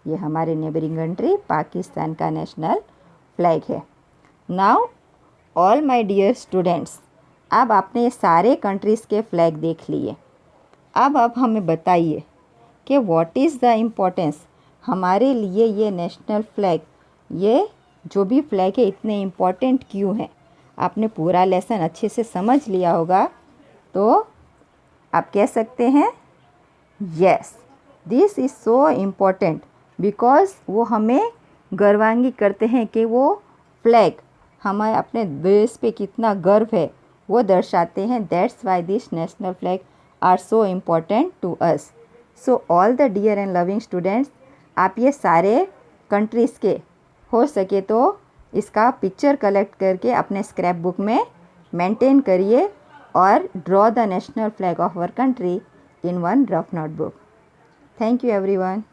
ये हमारे नेबरिंग कंट्री पाकिस्तान का नेशनल फ्लैग है। Now all my dear students, अब आपने ये सारे कंट्रीज़ के फ्लैग देख लिए। अब आप हमें बताइए कि व्हाट इज़ द इम्पोर्टेंस, हमारे लिए ये नेशनल फ्लैग, ये जो भी फ्लैग है इतने इम्पोर्टेंट क्यों हैं। आपने पूरा लेसन अच्छे से समझ लिया होगा, तो आप कह सकते हैं yes this is so important, because वो हमें गर्वान्वित करते हैं कि वो फ्लैग हमें अपने देश पे कितना गर्व है वो दर्शाते हैं। That's why this national flag are so important to us. So all the dear and loving students, आप ये सारे कंट्रीज़ के हो सके तो इसका पिक्चर कलेक्ट करके अपने स्क्रैप बुक में मेंटेन करिए और draw the national flag of our country in one rough notebook. Thank you everyone.